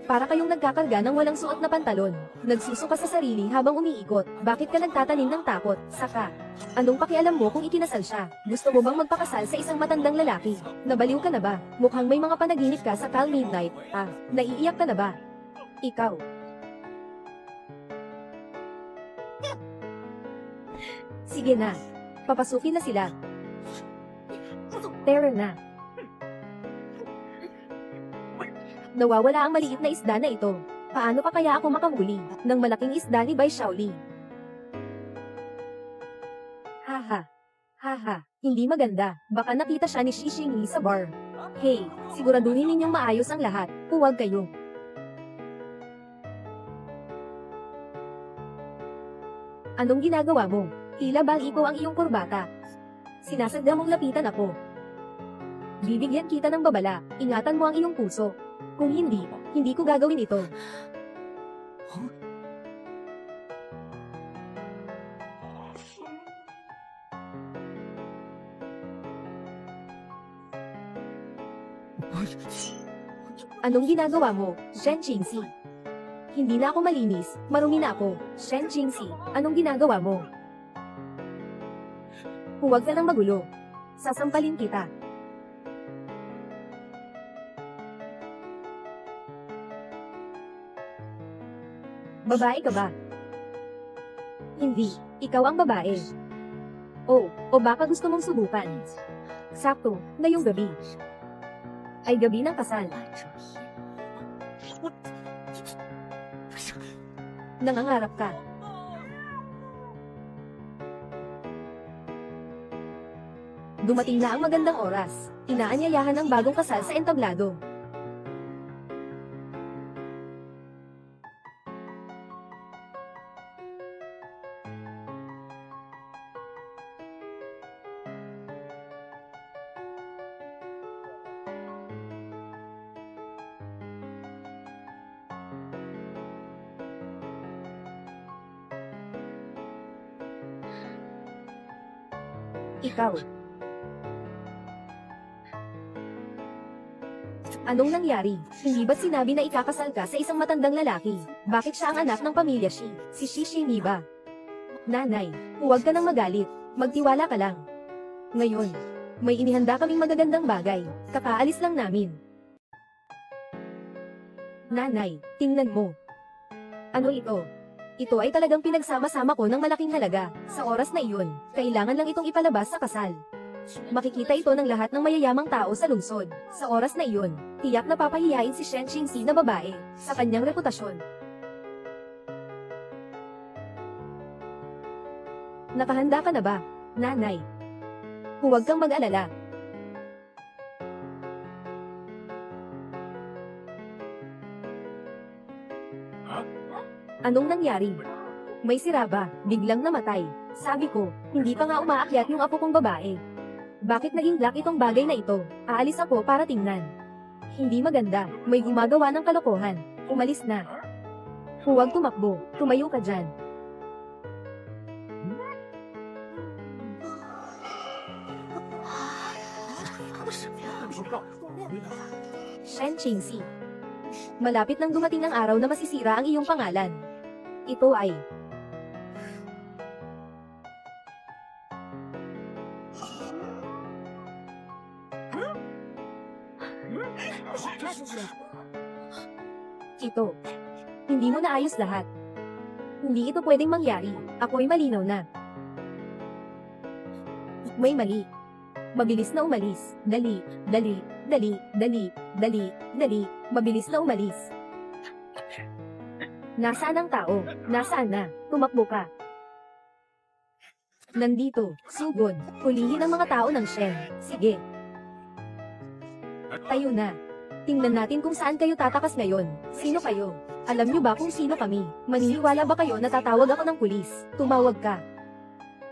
A: Para kayong nagkakarga ng walang suot na pantalon. Nagsusuka sa sarili habang umiikot. Bakit ka nagtatanim ng takot? Saka. Anong pakialam mo kung ikinasal siya? Gusto mo bang magpakasal sa isang matandang lalaki? Nabaliw ka na ba? Mukhang may mga panaginip ka sa Cal Midnight. Ah, naiiyak ka na ba? Ikaw. Sige na. Papasukin na sila. Terror na. Nawawala ang maliit na isda na ito. Paano pa kaya ako makahuli ng malaking isda ni Bai Shaoli? Haha, hindi maganda. Baka nakita siya ni Shi Xingyi sa bar. Hey, siguraduhin ninyong maayos ang lahat. Huwag kayo. Anong ginagawa mo? Tila bang ikaw ang iyong kurbata. Sinasadya mong lapitan ako. Bibigyan kita ng babala. Ingatan mo ang iyong puso. Kung hindi, hindi ko gagawin ito. Anong ginagawa mo, Shen Qingxi? Hindi na ako malinis, marumi na ako. Shen Qingxi, anong ginagawa mo? Huwag ka nang magulo. Sasampalin kita. Babae ka ba? Hindi, ikaw ang babae. O baka gusto mong subukan. Sakto, ngayong gabi. Ay gabi ng kasal. Nangangarap ka. Dumating na ang magandang oras. Inaanyayahan ang bagong kasal sa entablado. Ikaw. Anong nangyari? Hindi ba't sinabi na ikakasal ka sa isang matandang lalaki? Bakit siya ang anak ng pamilya Shi? Si Shi Xingyi ba? Nanay, huwag ka nang magalit. Magtiwala ka lang. Ngayon, may inihanda kaming magagandang bagay. Kakaalis lang namin. Nanay, tingnan mo. Ano ito? Ito ay talagang pinagsama-sama ko ng malaking halaga. Sa oras na iyon, kailangan lang itong ipalabas sa kasal. Makikita ito ng lahat ng mayayamang tao sa lungsod. Sa oras na iyon, tiyak na papahiyain si Shen Qingxi na babae sa kanyang reputasyon. Nakahanda ka na ba, nanay? Huwag kang mag-alala. Anong nangyari? May sira ba? Biglang namatay. Sabi ko, hindi pa nga umaakyat yung apo kong babae. Bakit naging black itong bagay na ito? Aalis ako para tingnan. Hindi maganda, may gumagawa ng kalokohan. Umalis na. Huwag tumakbo, tumayo ka dyan. Shen Qingxi. Malapit nang dumating ang araw na masisira ang iyong pangalan. Ito ay Ito. Hindi mo naayos lahat. Hindi ito pwedeng mangyari. Ako'y malinaw na. May mali. Mabilis na umalis. Dali, dali, dali, dali, dali, dali. Mabilis na umalis. Nasaan ang tao? Nasaan na? Tumakbo ka. Nandito. Sugod. Hulihin ang mga tao ng Shen. Sige. Tayo na. Tingnan natin kung saan kayo tatakas ngayon. Sino kayo? Alam niyo ba kung sino kami? Maniniwala ba kayo na tatawag ako ng pulis? Tumawag ka.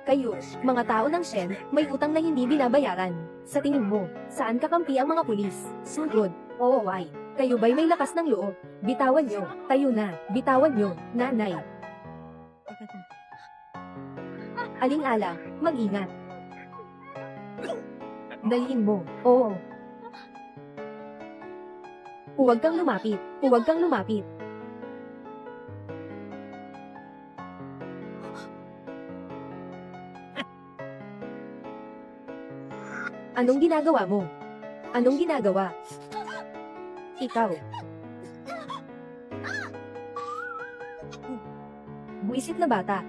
A: Kayo, mga tao ng Shen, may utang na hindi binabayaran. Sa tingin mo, saan kakampi ang mga pulis? Sugod. Oo ay. Kayo ba'y may lakas ng loob? Bitawan nyo. Tayo na. Bitawan nyo. Nanay. Aling-ala, mag-ingat. Dalhin mo. Oo. Huwag kang lumapit. Huwag kang lumapit. Anong ginagawa mo? Anong ginagawa? Ikaw. Buisit na bata.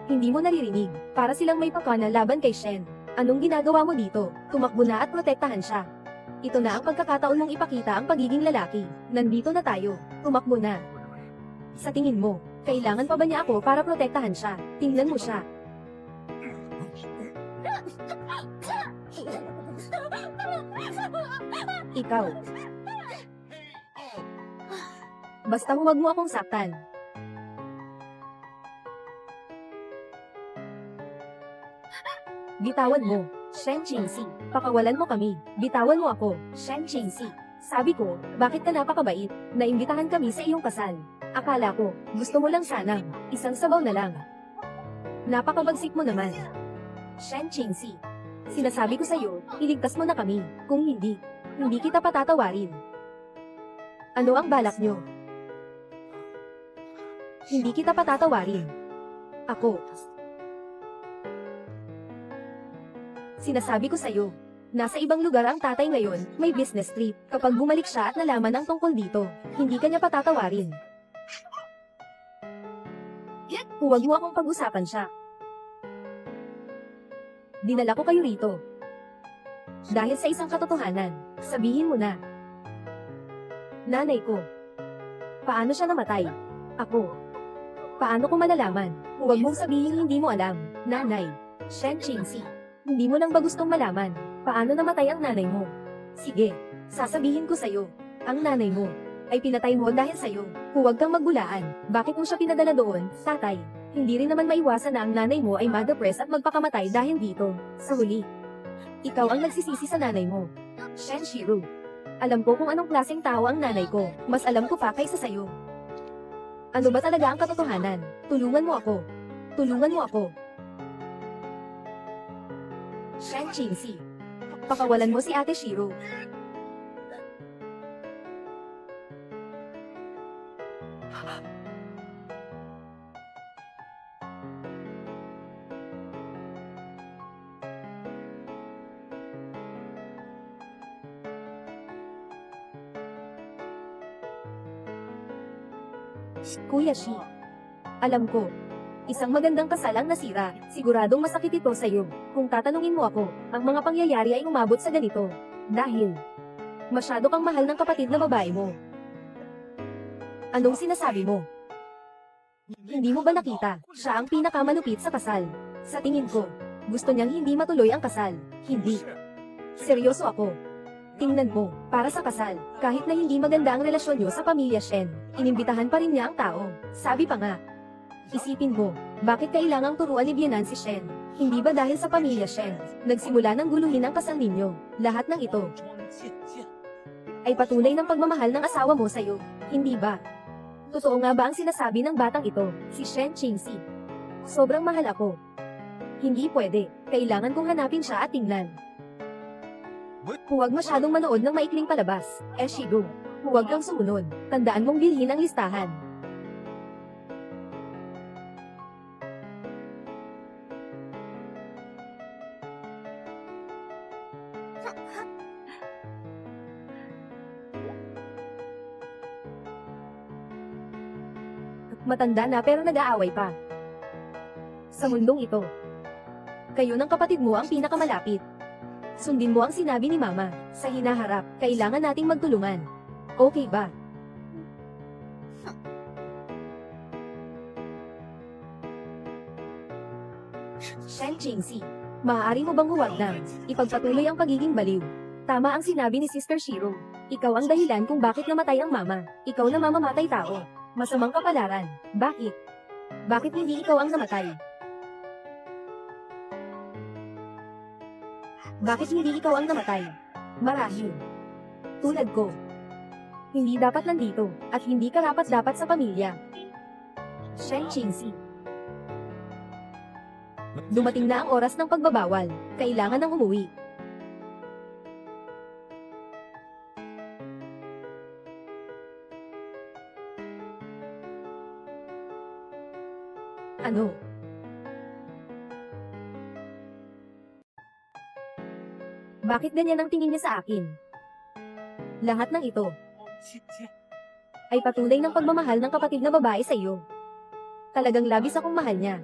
A: Hindi mo naririnig. Para silang may pakana laban kay Shen. Anong ginagawa mo dito? Tumakbo na at protektahan siya. Ito na ang pagkakataon mong ipakita ang pagiging lalaki. Nandito na tayo. Tumakbo na. Sa tingin mo, kailangan pa ba niya ako para protektahan siya? Tingnan mo siya. Ikaw. Basta huwag mo akong saktan. Bitawan mo, Shen Qingxi. Pakawalan mo kami. Bitawan mo ako, Shen Qingxi. Sabi ko, bakit ka napakabait? Naimbitahan kami sa iyong kasal. Akala ko, gusto mo lang sanang, isang sabaw na lang. Napakabagsik mo naman. Shen Qingxi. Sinasabi ko sa'yo, iligtas mo na kami. Kung hindi, hindi kita patatawarin. Ano ang balak nyo? Hindi kita patatawarin. Ako. Sinasabi ko sa'yo, nasa ibang lugar ang tatay ngayon, may business trip. Kapag bumalik siya at nalaman ang tungkol dito, hindi ka niya patatawarin. Huwag mo akong pag-usapan siya. Dinala ko kayo rito. Dahil sa isang katotohanan, sabihin mo na. Nanay ko. Paano siya namatay? Ako. Paano ko malalaman? Huwag mong sabihin hindi mo alam, nanay. Shen Qingxi. Hindi mo lang ba gustong malaman, paano namatay ang nanay mo? Sige, sasabihin ko sa'yo. Ang nanay mo ay pinatay mo dahil sa'yo. Huwag kang magbulaan. Bakit mo siya pinadala doon, tatay? Hindi rin naman maiwasan na ang nanay mo ay ma-depress at magpakamatay dahil dito. Sa huli, ikaw ang nagsisisi sa nanay mo. Shen Shiru. Alam ko kung anong klaseng tao ang nanay ko. Mas alam ko pa kaysa sa'yo. Ano ba talaga ang katotohanan? Tulungan mo ako. Tulungan mo ako. Shen Qingxi. Pakawalan mo si Ate Shiro. Kuya Shi. Alam ko. Isang magandang kasal ang nasira. Siguradong masakit ito sa'yo. Kung tatanungin mo ako, ang mga pangyayari ay umabot sa ganito. Dahil masyado kang mahal ng kapatid na babae mo. Anong sinasabi mo? Hindi mo ba nakita? Siya ang pinakamalupit sa kasal. Sa tingin ko, gusto niyang hindi matuloy ang kasal. Hindi. Seryoso ako. Tingnan mo, para sa kasal, kahit na hindi maganda ang relasyon niyo sa pamilya Shen, inimbitahan pa rin niya ang tao. Sabi pa nga, Isipin mo, bakit kailangang turuan ni Bianan si Shen? Hindi ba dahil sa pamilya Shen, nagsimula ng guluhin ang kasal ninyo? Lahat ng ito ay patunay ng pagmamahal ng asawa mo sa'yo, hindi ba? Totoo nga ba ang sinasabi ng batang ito, si Shen Qingxi? Sobrang mahal ako. Hindi pwede, kailangan kong hanapin siya at tingnan. Huwag masyadong manood ng maikling palabas, Shigo. Huwag kang sumunod, tandaan mong bilhin ang listahan. Matanda na pero nag-aaway pa. Sa mundong ito, kayo ng kapatid mo ang pinakamalapit. Sundin mo ang sinabi ni Mama. Sa hinaharap, kailangan nating magtulungan. Okay ba? Shen Qingxi, maaari mo bang huwag na ipagpatuloy ang pagiging baliw? Tama ang sinabi ni Sister Shiro. Ikaw ang dahilan kung bakit namatay ang mama. Ikaw na mamamatay tao. Masamang kapalaran. Bakit? Bakit hindi ikaw ang namatay? Bakit hindi ikaw ang namatay? Marahil tulad ko. Hindi dapat nandito, at hindi karapat-dapat sa pamilya. Shen Qingxi. Dumating na ang oras ng pagbabawal. Kailangan nang umuwi. Ano? Bakit ganyan ang tingin niya sa akin? Lahat ng ito ay patunay ng pagmamahal ng kapatid na babae sa iyo. Talagang labis akong mahal niya.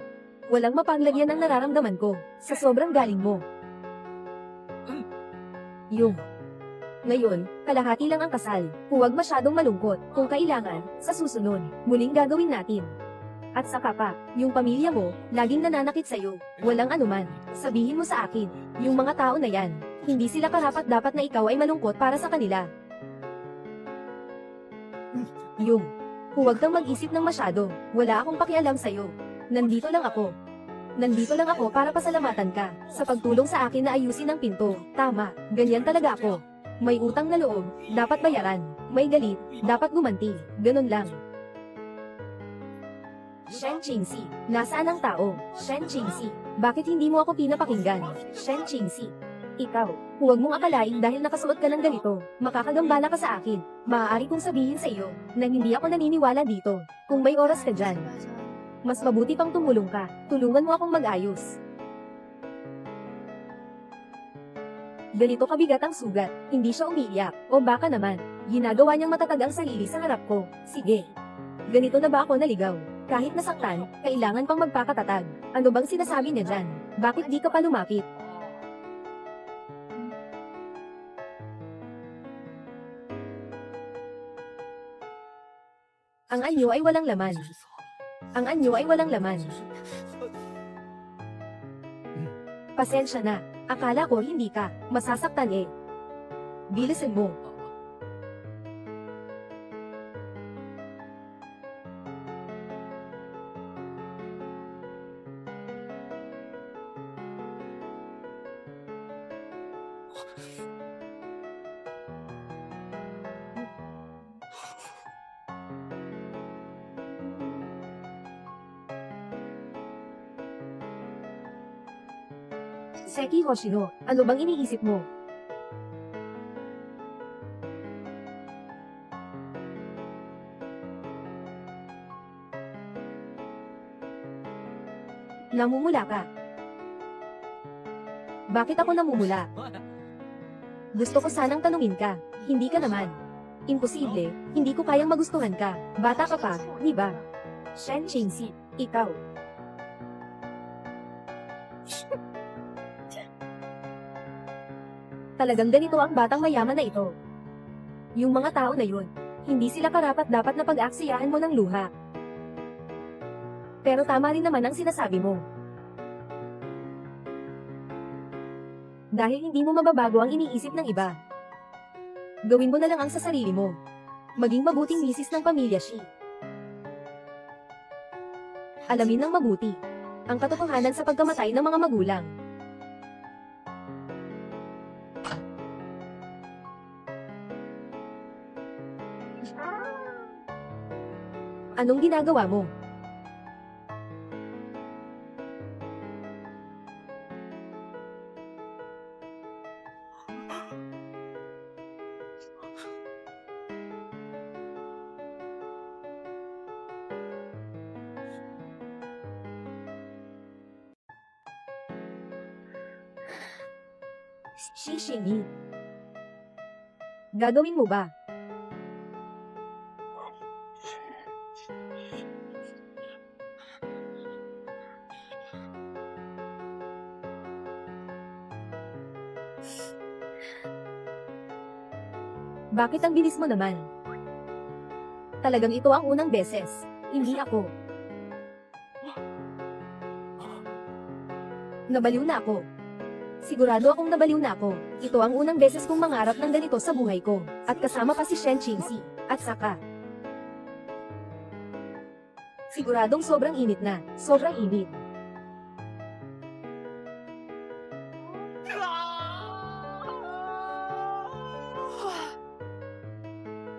A: Walang mapanglagyan ang nararamdaman ko sa sobrang galing mo. Ngayon, kalahati lang ang kasal. Huwag masyadong malungkot. Kung kailangan, sa susunod, muling gagawin natin. At saka pa, yung pamilya mo, laging nananakit sa'yo. Walang anuman. Sabihin mo sa akin, yung mga tao na yan, hindi sila karapat-dapat na ikaw ay malungkot para sa kanila. Huwag kang mag-isip ng masyado. Wala akong pakialam sa'yo. Nandito lang ako. Nandito lang ako para pasalamatan ka sa pagtulong sa akin na ayusin ang pinto. Tama, ganyan talaga ako. May utang na loob, dapat bayaran. May galit, dapat gumanti. Ganun lang. Shen Qingxi, nasaan ang tao? Shen Qingxi, bakit hindi mo ako pinapakinggan? Shen Qingxi, ikaw, huwag mong akalain dahil nakasuot ka ng ganito, makakagambala ka sa akin. Maaari kong sabihin sa iyo, na hindi ako naniniwala dito. Kung may oras ka dyan, mas mabuti pang tumulong ka. Tulungan mo akong mag-ayos. Ganito kabigat ang sugat, hindi siya umiiyak, o baka naman, ginagawa niyang matatag ang sarili sa harap ko. Sige. Ganito na ba ako naligaw? Kahit nasaktan, kailangan pang magpakatatag. Ano bang sinasabi niya dyan? Bakit di ka pa lumapit? Ang anyo ay walang laman. Ang anyo ay walang laman. Pasensya na. Akala ko hindi ka masasaktan eh. Bilisan mo. Seki Hoshino, ano bang iniisip mo? Namumula ka. Bakit ako namumula? Gusto ko sanang tanungin ka. Hindi ka naman. Imposible, hindi ko kayang magustuhan ka. Bata ka pa, di ba? Shen Qingxi, ikaw. Talagang ganito ang batang mayaman na ito. Yung mga tao na yun, hindi sila karapat-dapat na pag-aksiyahan mo ng luha. Pero tama rin naman ang sinasabi mo. Dahil hindi mo mababago ang iniisip ng iba. Gawin mo na lang ang sa sarili mo. Maging mabuting misis ng pamilya Shi. Alamin ng mabuti ang katotohanan sa pagkamatay ng mga magulang. Anong ginagawa mo? Shishini. Gagawin mo ba? Bakit ang bilis mo naman? Talagang ito ang unang beses, hindi ako. Nabaliw na ako. Sigurado akong nabaliw na ako. Ito ang unang beses kong mangarap ng ganito sa buhay ko. At kasama pa si Shen Qingxi. At saka. Siguradong sobrang init na. Sobrang init.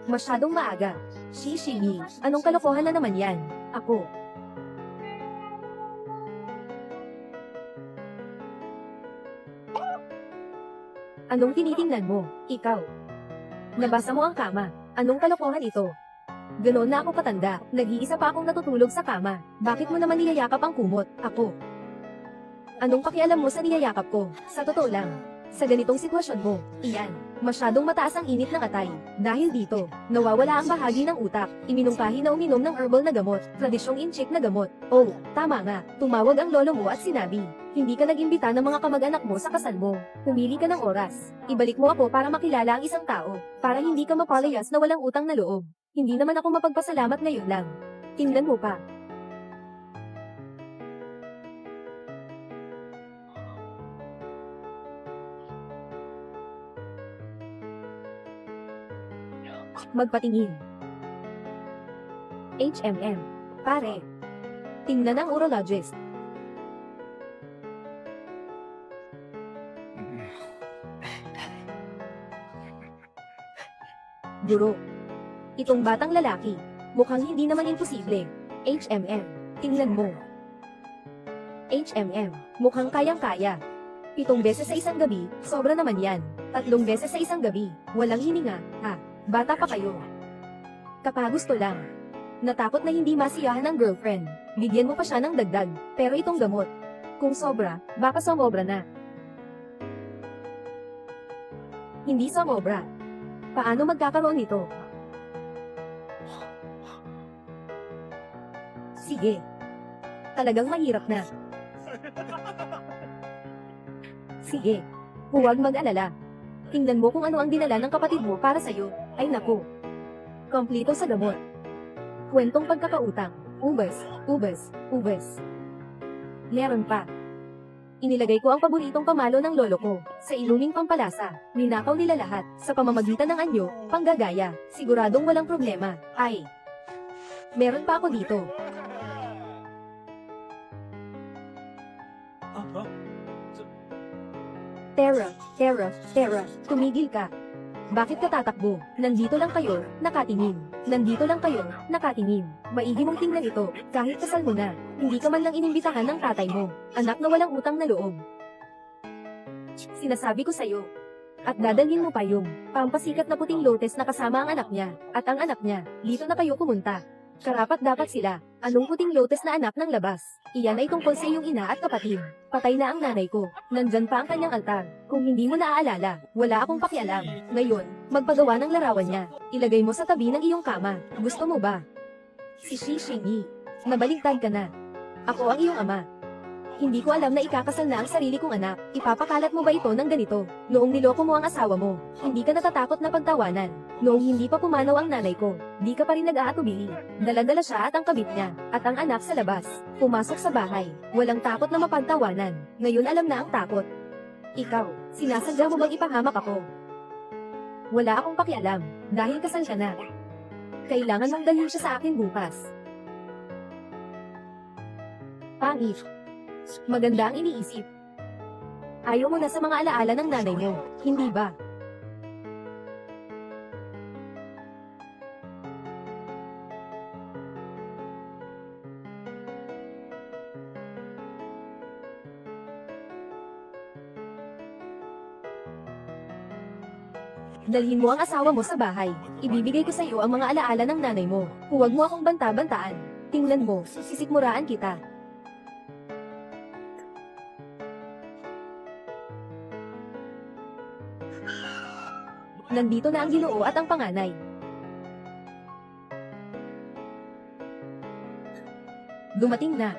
A: Masyadong maaga. Shishini, anong kalokohan na naman yan? Ako. Anong tinitingnan mo? Ikaw. Nabasa mo ang kama. Anong kalokohan ito? Ganoon na ako katanda. Nag-iisa pa akong natutulog sa kama. Bakit mo naman niyayakap ang kumot? Ako. Anong pakialam mo sa niyayakap ko? Sa totoo lang. Sa ganitong sitwasyon mo, iyan. Masyadong mataas ang init ng atay. Dahil dito, nawawala ang bahagi ng utak. Iminungkahi na uminom ng herbal na gamot. Tradisyong in-check na gamot. Oh, tama nga. Tumawag ang lolo mo at sinabi, hindi ka nag-imbita ng mga kamag-anak mo sa kasal mo. Pumili ka ng oras. Ibalik mo ako para makilala ang isang tao. Para hindi ka mapalayas na walang utang na loob. Hindi naman ako mapagpasalamat ngayon lang. Tingnan mo pa. Magpatingin. HMM. Pare. Tingnan ang urologist. Guro. Itong batang lalaki. Mukhang hindi naman imposible. HMM. Tingnan mo. HMM. Mukhang kayang-kaya. 7 beses sa isang gabi, sobra naman yan. 3 beses sa isang gabi, walang hininga, ha? Bata pa kayo. Kapagusto lang. Natakot na hindi masiyahan ng girlfriend. Bigyan mo pa siya ng dagdag, pero itong gamot. Kung sobra, baka sumobra na. Hindi sumobra. Paano magkakaroon nito? Sige. Talagang mahirap na. Sige. Huwag mag-alala. Tingnan mo kung ano ang dinala ng kapatid mo para sa'yo. Ay naku. Kompleto sa gamot. Kwentong pagkakautang. Ubas, ubas, ubas. Meron pa. Inilagay ko ang paboritong pamalo ng lolo ko sa iluming pampalasa. Ninakaw nila lahat sa pamamagitan ng anyo, panggagaya. Siguradong walang problema. Ay. Meron pa ako dito. Tara, Tara, Tara, tumigil ka. Bakit ka tatakbo? Nandito lang kayo, nakatingin. Nandito lang kayo, nakatingin. Maigi mong tingnan ito, kahit kasal mo na. Hindi ka man lang inimbitahan ng tatay mo. Anak na walang utang na loob. Sinasabi ko sa'yo. At dadalhin mo pa yung pampasikat na puting lotes na kasama ang anak niya. At ang anak niya, dito na kayo pumunta. Karapat dapat sila. Anong puting lotes na anak ng labas? Iyan ay tungkol sa iyong ina at kapatid. Patay na ang nanay ko. Nandyan pa ang kanyang altar. Kung hindi mo naaalala, wala akong pakialam. Ngayon, magpagawa ng larawan niya. Ilagay mo sa tabi ng iyong kama. Gusto mo ba? Si Shishini. Nabaligtad ka na. Ako ang iyong ama. Hindi ko alam na ikakasal na ang sarili kong anak. Ipapakalat mo ba ito ng ganito? Noong niloko mo ang asawa mo, hindi ka natatakot na pagtawanan. Noong hindi pa pumanaw ang nanay ko, di ka pa rin nag-aatubili. Dala-dala siya at ang kabit niya, at ang anak sa labas. Pumasok sa bahay, walang takot na mapagtawanan. Ngayon alam na ang takot. Ikaw, sinasadya mo bang ipahamak ako? Wala akong pakialam, dahil kasal ka na. Kailangan mong dalhin siya sa akin bukas. Pangit. Maganda ang iniisip. Ayaw mo na sa mga alaala ng nanay mo, hindi ba? Dalhin mo ang asawa mo sa bahay. Ibibigay ko sa iyo ang mga alaala ng nanay mo. Huwag mo akong banta-bantaan. Tingnan mo, sisikmuraan kita. Nandito na ang Ginoo at ang panganay. Dumating na.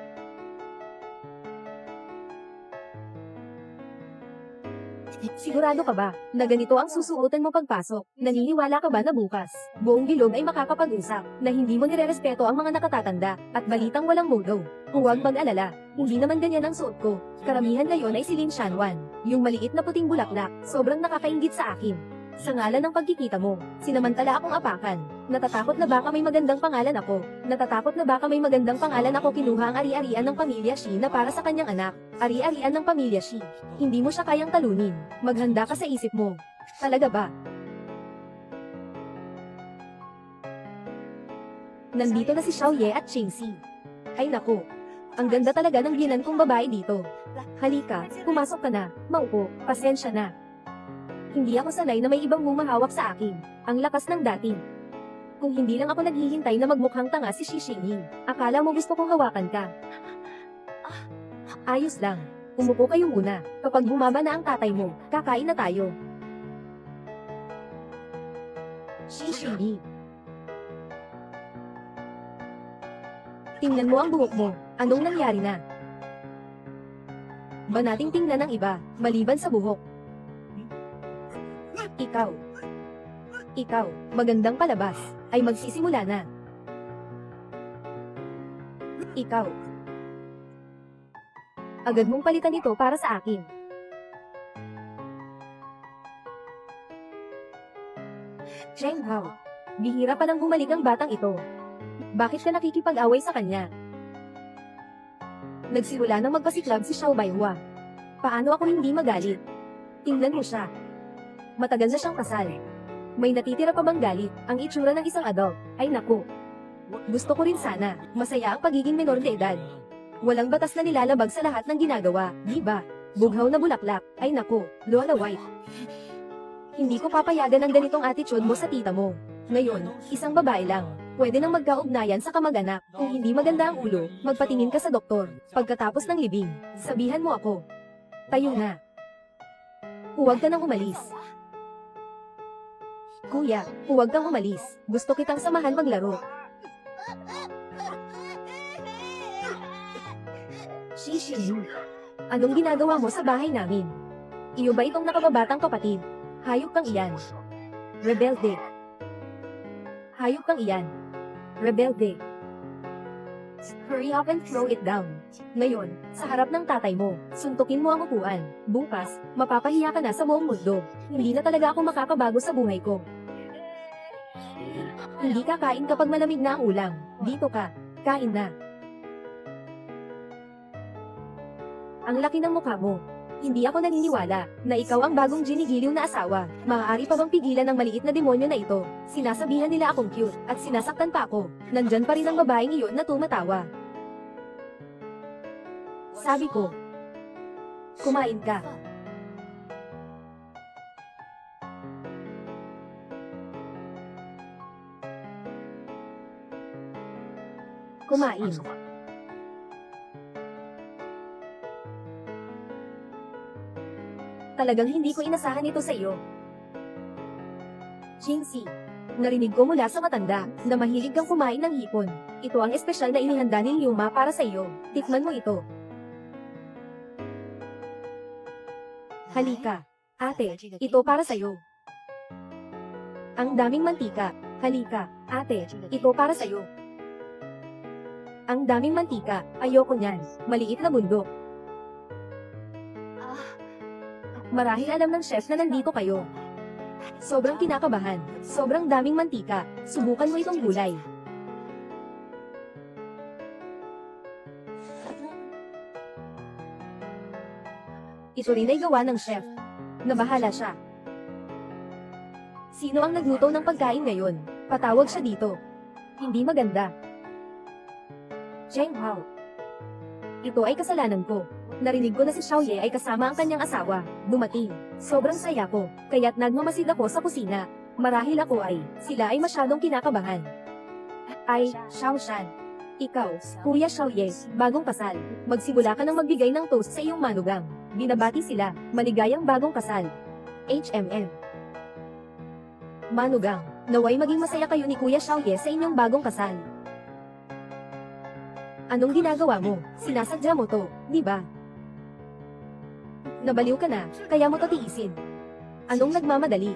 A: Sigurado ka ba na ganito ang susuotan mo pagpasok? Naniniwala ka ba na bukas, buong bilog ay makakapag-usap, na hindi mo nirerespeto ang mga nakatatanda, at balitang walang mundo? Huwag mag-alala, hindi naman ganyan ang suot ko. Karamihan ngayon ay si Lin Shanwan, yung maliit na puting bulaklak, sobrang nakakainggit sa akin. Sa ngalan ng pagkikita mo, sinamantala akong apakan. Natatakot na baka may magandang pangalan ako. Natatakot na baka may magandang pangalan ako. Kinuha ang ari-arian ng pamilya Shi na para sa kanyang anak. Ari-arian ng pamilya Shi. Hindi mo siya kayang talunin. Maghanda ka sa isip mo. Talaga ba? Nandito na si Xiaoye at Chingxi. Ay naku. Ang ganda talaga ng biyenan kong babae dito. Halika, pumasok ka na. Maupo, pasensya na. Hindi ako sanay na may ibang humahawak sa akin. Ang lakas ng dating. Kung hindi lang ako naghihintay na magmukhang tanga si Xi Xingyin, akala mo gusto kong hawakan ka. Ayos lang. Umupo kayo muna. Kapag bumaba na ang tatay mo, kakain na tayo. Xi Xingyin. Tingnan mo ang buhok mo. Anong nangyari na? Ba nating tingnan ng iba, maliban sa buhok? Ikaw, magandang palabas, ay magsisimula na. Ikaw. Agad mong palitan ito para sa akin. Cheng Hao. Bihira pa lang bumalik ang batang ito. Bakit ka nakikipag-away sa kanya? Nagsimula nang magpasiklab si Xiao Baihua. Paano ako hindi magalit? Tingnan mo siya. Matagal na siyang kasal. May natitira pa bang galit, ang itsura ng isang adult? Ay naku. Gusto ko rin sana, masaya ang pagiging menor de edad. Walang batas na nilalabag sa lahat ng ginagawa, di ba? Bughaw na bulaklak, ay naku, Lola White. Hindi ko papayagan ang ganitong attitude mo sa tita mo. Ngayon, isang babae lang. Pwede nang magkaugnayan sa kamag-anak. Kung hindi maganda ang ulo, magpatingin ka sa doktor. Pagkatapos ng libing, sabihan mo ako. Tayo na. Huwag ka nang umalis. Kuya, huwag kang umalis. Gusto kitang samahan maglaro. Xi Xingyin. Anong ginagawa mo sa bahay namin? Iyo ba itong nakababatang kapatid? Hayop kang iyan. Rebelde. Hayop kang iyan. Rebelde. Hurry up and throw it down. Ngayon, sa harap ng tatay mo, suntukin mo ang upuan. Bukas, mapapahiya ka na sa buong mundo. Hindi na talaga ako makakabago sa buhay ko. Hindi ka kain kapag malamig na ang ulam. Dito ka. Kain na. Ang laki ng mukha mo. Hindi ako naniniwala na ikaw ang bagong ginigiliw na asawa. Maaari pa bang pigilan ng maliit na demonyo na ito? Sinasabihan nila akong cute, at sinasaktan pa ako. Nandyan pa rin ang babaeng iyon na tumatawa. Sabi ko, kumain ka. Kumain. Talagang hindi ko inasahan ito sa iyo. Jingxi, narinig ko mula sa matanda na mahilig kang kumain ng hipon. Ito ang espesyal na inihanda ni Liuma para sa iyo. Tikman mo ito. Halika. Ate, ito para sa iyo. Ang daming mantika. Halika. Ate, ito para sa iyo. Ang daming mantika. Ayoko niyan. Maliit na bundok. Marahil alam ng chef na nandito kayo. Sobrang kinakabahan. Sobrang daming mantika. Subukan mo itong gulay. Ito rin ay gawa ng chef. Nabahala siya. Sino ang nagluto ng pagkain ngayon? Patawag siya dito. Hindi maganda. Cheng Hao. Ito ay kasalanan ko. Narinig ko na si Xiaoye ay kasama ang kanyang asawa. Dumating. Sobrang saya ko, kaya't nagmamasid ako sa kusina. Marahil ako sila ay masyadong kinakabahan. Ay, Xiaoshan. Ikaw, Kuya Xiaoye, bagong kasal. Magsimula ka ng magbigay ng toast sa iyong manugang. Binabati sila, maligayang bagong kasal. HMM. Manugang, naway maging masaya kayo ni Kuya Xiaoye sa inyong bagong kasal. Anong ginagawa mo? Sinasadya mo to, di ba? Nabaliw ka na, kaya mo to tiisin. Anong nagmamadali?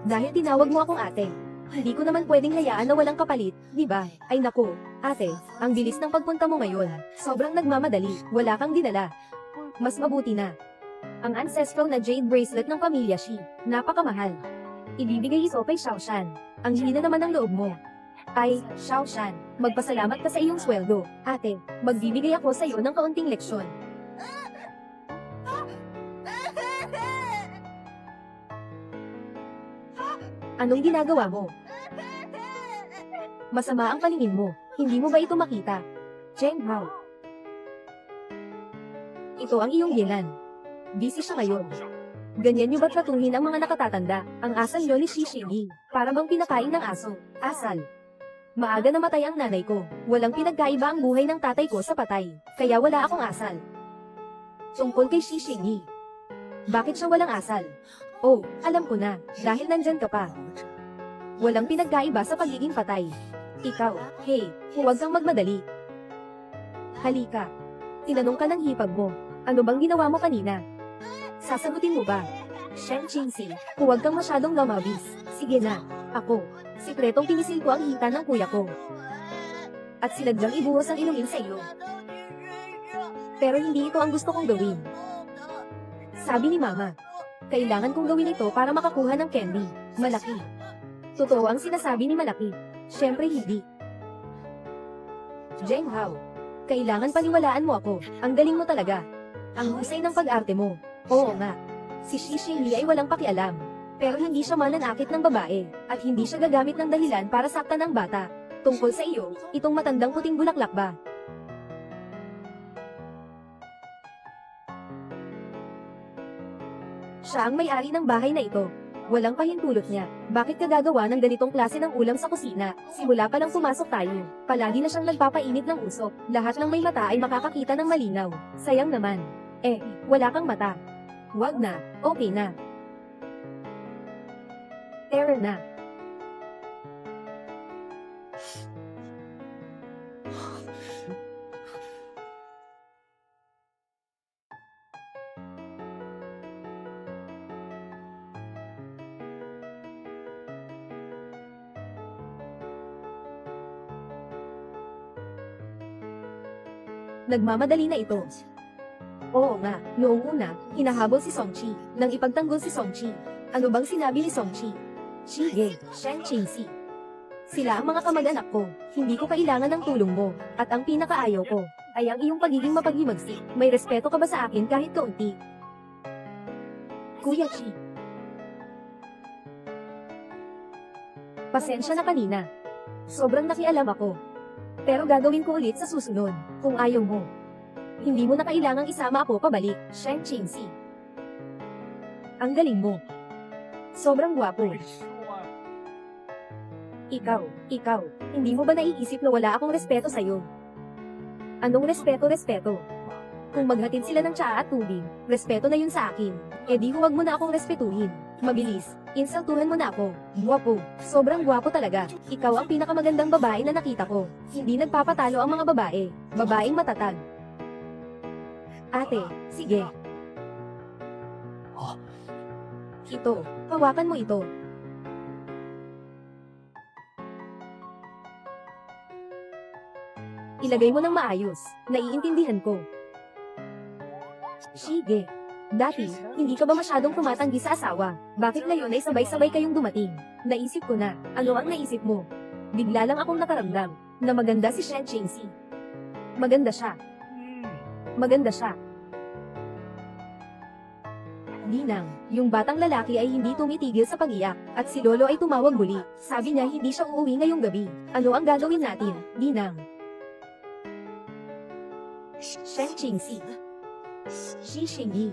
A: Dahil tinawag mo akong ate, hindi ko naman pwedeng hayaan na walang kapalit, di ba? Ay naku, ate, ang bilis ng pagpunta mo ngayon. Sobrang nagmamadali, wala kang dinala. Mas mabuti na. Ang ancestral na jade bracelet ng pamilya Shi, napakamahal. Ibibigay ito kay Xiaoshan. Ang hina naman ng loob mo. Ay, Xiaoshan, magpasalamat ka sa iyong sweldo. Ate, magbibigay ako sa iyo ng kaunting leksyon. Anong ginagawa mo? Masama ang paningin mo. Hindi mo ba ito makita? Cheng Hao. Ito ang iyong yelan. Busy siya ngayon. Ganyan niyo ba tratuhin ang mga nakatatanda? Ang asal niyo ni Shi Xingyi, para bang pinakain ng aso. Asal. Maaga namatay ang nanay ko. Walang pinagkaiba ang buhay ng tatay ko sa patay. Kaya wala akong asal. Tungkol kay Shi Xingyi. Bakit siya walang asal? Oh, alam ko na, dahil nandyan ka pa. Walang pinagkaiba sa pagiging patay. Ikaw, hey, huwag kang magmadali. Halika. Tinanong ka ng hipag mo. Ano bang ginawa mo kanina? Sasagutin mo ba? Shen Qingxi, huwag kang masyadong lumabis. Sige na, ako. Sikretong pinisil ko ang hita ng kuya ko. At sinadyang ibuhos ang inumin sa iyo. Pero hindi ito ang gusto kong gawin. Sabi ni Mama, kailangan kong gawin ito para makakuha ng candy. Malaki. Totoo ang sinasabi ni Malaki. Siyempre hindi. Zheng Hao, kailangan paniwalaan mo ako. Ang galing mo talaga. Ang husay ng pag-arte mo. Oo nga. Si Shi Xingyi ay walang pakialam. Pero hindi siya mananakit ng babae, at hindi siya gagamit ng dahilan para saktan ang bata. Tungkol sa iyo, itong matandang puting bulaklak ba? Siya ang may-ari ng bahay na ito. Walang pahintulot niya. Bakit ka gagawa ng ganitong klase ng ulam sa kusina? Simula pa lang pumasok tayo. Palagi na siyang nagpapainit ng usok. Lahat ng may mata ay makakakita ng malinaw. Sayang naman. Wala kang mata. Wag na. Okay na. Terror na. Nagmamadali na ito. Oo nga, noong una, hinahabol si Songqi, nang ipagtanggol si Songqi. Ano bang sinabi ni Songqi? Sige, Shen Qingxi. Sila ang mga kamag-anak ko, hindi ko kailangan ng tulong mo, at ang pinakaayaw ko, ay ang iyong pagiging mapaghimagsik. May respeto ka ba sa akin kahit kaunti? Kuya Chi. Pasensya na kanina. Sobrang nakialam ako. Pero gagawin ko ulit sa susunod, kung ayaw mo. Hindi mo na kailangang isama ako pabalik, Shen Qingxi. Ang galing mo. Sobrang gwapo. Ikaw, hindi mo ba naiisip na wala akong respeto sa'yo? Anong respeto? Kung maghatid sila ng tsaa at tubig, respeto na yun sa akin. Di huwag mo na akong respetuhin. Mabilis, insultuhan mo na ako. Gwapo, sobrang gwapo talaga. Ikaw ang pinakamagandang babae na nakita ko. Hindi nagpapatalo ang mga babae. Babaeng matatag. Ate, sige. Ito, hawakan mo ito. Ilagay mo ng maayos. Naiintindihan ko. Sige. Dati, hindi ka ba masyadong tumatanggi sa asawa? Bakit ngayon ay sabay-sabay kayong dumating? Naisip ko na. Ano ang naisip mo? Bigla lang akong nakaramdam na maganda si Shen Qingxi. Maganda siya. Maganda siya. Ginang, yung batang lalaki ay hindi tumitigil sa pag-iyak, at si Lolo ay tumawag muli. Sabi niya hindi siya uuwi ngayong gabi. Ano ang gagawin natin, Ginang? Shen Qingxi. Shi Xingyi.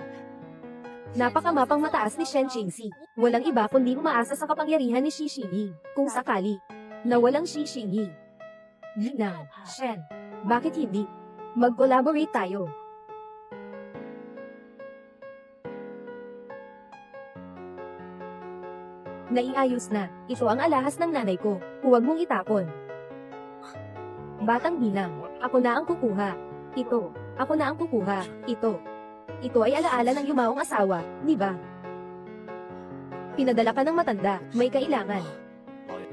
A: Napakamapang mataas ni Shen Qingxi. Walang iba kundi umaasa sa kapangyarihan ni Shi Xingyi. Kung sakali na walang Shi Xingyi. Ginang, Shen, bakit hindi? Mag-collaborate tayo. Naiayos na. Ito ang alahas ng nanay ko. Huwag mong itapon. Batang Ginang, ako na ang kukuha. Ito, ako na ang kukuha. Ito. Ito ay alaala ng yumaong asawa, di ba? Pinadala ka ng matanda, may kailangan.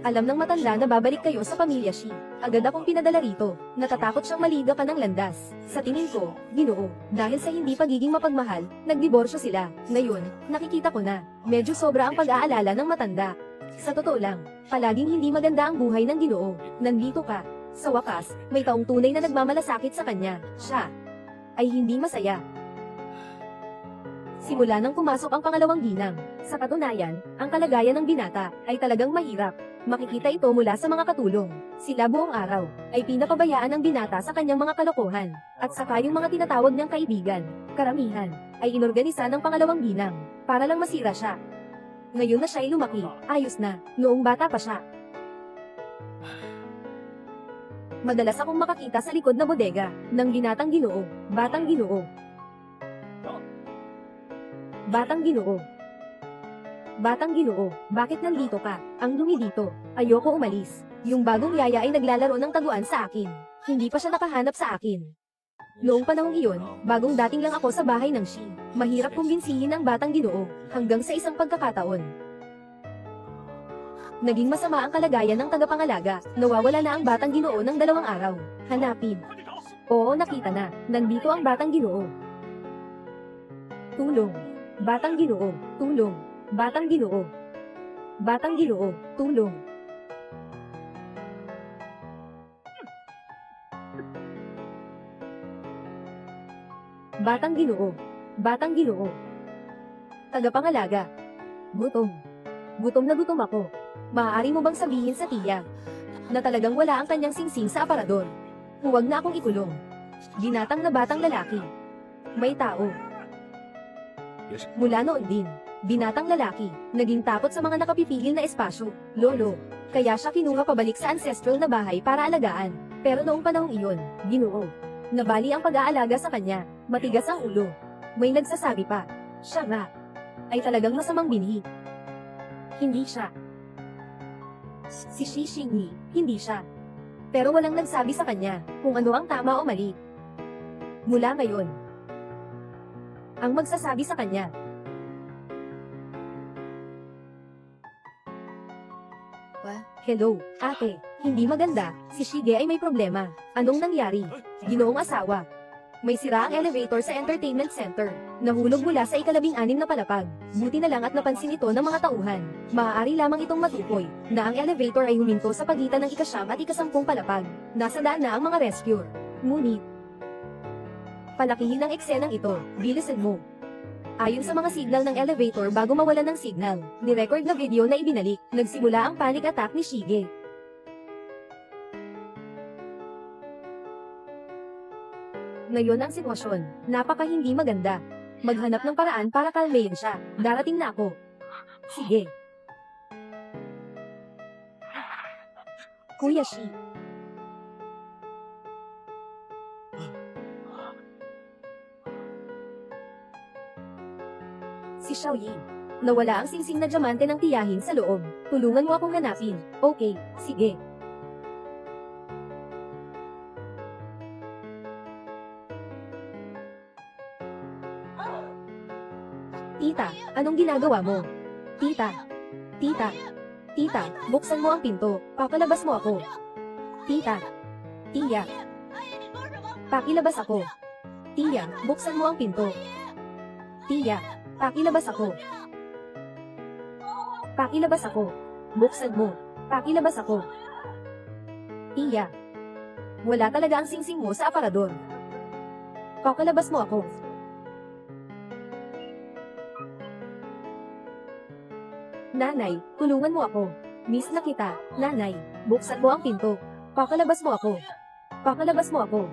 A: Alam ng matanda na babalik kayo sa pamilya Shi. Agad akong pinadala rito. Natatakot siyang maliga ka ng landas. Sa tingin ko, Ginoo, dahil sa hindi pagiging mapagmahal, nagdiborsyo sila. Ngayon, nakikita ko na, medyo sobra ang pag-aalala ng matanda. Sa totoo lang, palaging hindi maganda ang buhay ng Ginoo. Nandito ka. Sa wakas, may taong tunay na nagmamalasakit sa kanya. Siya ay hindi masaya. Simula nang pumasok ang pangalawang ginang. Sa katunayan, ang kalagayan ng binata ay talagang mahirap. Makikita ito mula sa mga katulong. Sila buong araw ay pinapabayaan ng binata sa kanyang mga kalokohan. At saka yung mga tinatawag niyang kaibigan, karamihan, ay inorganisa ng pangalawang ginang para lang masira siya. Ngayon na siya ay lumaki, ayos na, noong bata pa siya. Madalas akong makakita sa likod na bodega ng binatang Ginoo, batang Ginoo. Batang Ginoo. Batang Ginoo, bakit nandito ka? Ang dumi dito. Ayoko umalis. Yung bagong yaya ay naglalaro ng taguan sa akin. Hindi pa siya nakahanap sa akin. Noong panahong iyon, bagong dating lang ako sa bahay ng Shi. Mahirap kumbinsihin ang batang Ginoo, hanggang sa isang pagkakataon. Naging masama ang kalagayan ng tagapangalaga. Nawawala na ang batang Ginoo ng 2 araw. Hanapin. Oo, nakita na. Nandito ang batang Ginoo. Tulong. Batang Ginoo, tulong. Batang Ginoo. Batang Ginoo, tulong. Batang Ginoo. Batang Ginoo. Tagapangalaga. Gutom. Gutom na gutom ako. Maaari mo bang sabihin sa tiya na talagang wala ang kanyang singsing sa aparador? Huwag na akong ikulong. Binatang na batang lalaki. May tao. Mula noon din, binatang lalaki, naging takot sa mga nakapipigil na espasyo, Lolo. Kaya siya kinuha pabalik sa ancestral na bahay para alagaan. Pero noong panahong iyon, Ginoo, nabali ang pag-aalaga sa kanya, matigas ang ulo. May nagsasabi pa, siya nga, ay talagang masamang binhi. Hindi siya. Si Shi Xingyi, hindi siya. Pero walang nagsabi sa kanya kung ano ang tama o mali. Mula ngayon, ang magsasabi sa kanya. Hello, ate. Hindi maganda. Si Shige ay may problema. Anong nangyari? Ginoong asawa. May sira ang elevator sa entertainment center. Nahulog mula sa ika-16 na palapag. Buti na lang at napansin ito ng mga tauhan. Maaari lamang itong matukoy na ang elevator ay huminto sa pagitan ng ika-9 at ika-10 palapag. Nasa daan na ang mga rescuer. Ngunit, palakihin ang eksenang ito. Bilisan mo. Ayon sa mga signal ng elevator bago mawalan ng signal, ni-record na video na ibinalik, nagsimula ang panic attack ni Shige. Ngayon ang sitwasyon, napaka hindi maganda. Maghanap ng paraan para kalmayin siya. Darating na ako. Sige. Kuya Shi. Si Xiaoyi. Nawala ang singsing na diamante ng tiyahin sa loob. Tulungan mo akong hanapin. Okay, sige. Tita, anong ginagawa mo? Tita. Tita. Tita, buksan mo ang pinto. Papalabas mo ako. Tita. Tiya. Pakilabas ako. Tiya, buksan mo ang pinto. Tiya. Pakilabas ako. Pakilabas ako. Buksan mo. Pakilabas ako. Tiya. Wala talaga ang singsing mo sa aparador. Pakalabas mo ako. Nanay, tulungan mo ako. Miss na kita, nanay. Buksan mo ang pinto. Pakalabas mo ako. Pakalabas mo ako.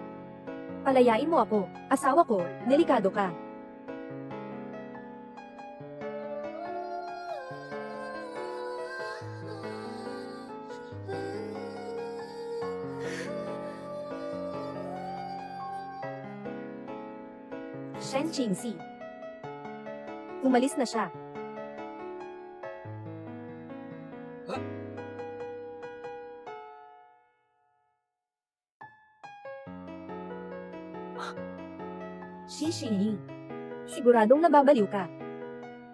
A: Palayain mo ako. Asawa ko, delikado ka. Shen Qingxi. Umalis na siya. Xixi, siguradong nababaliw ka.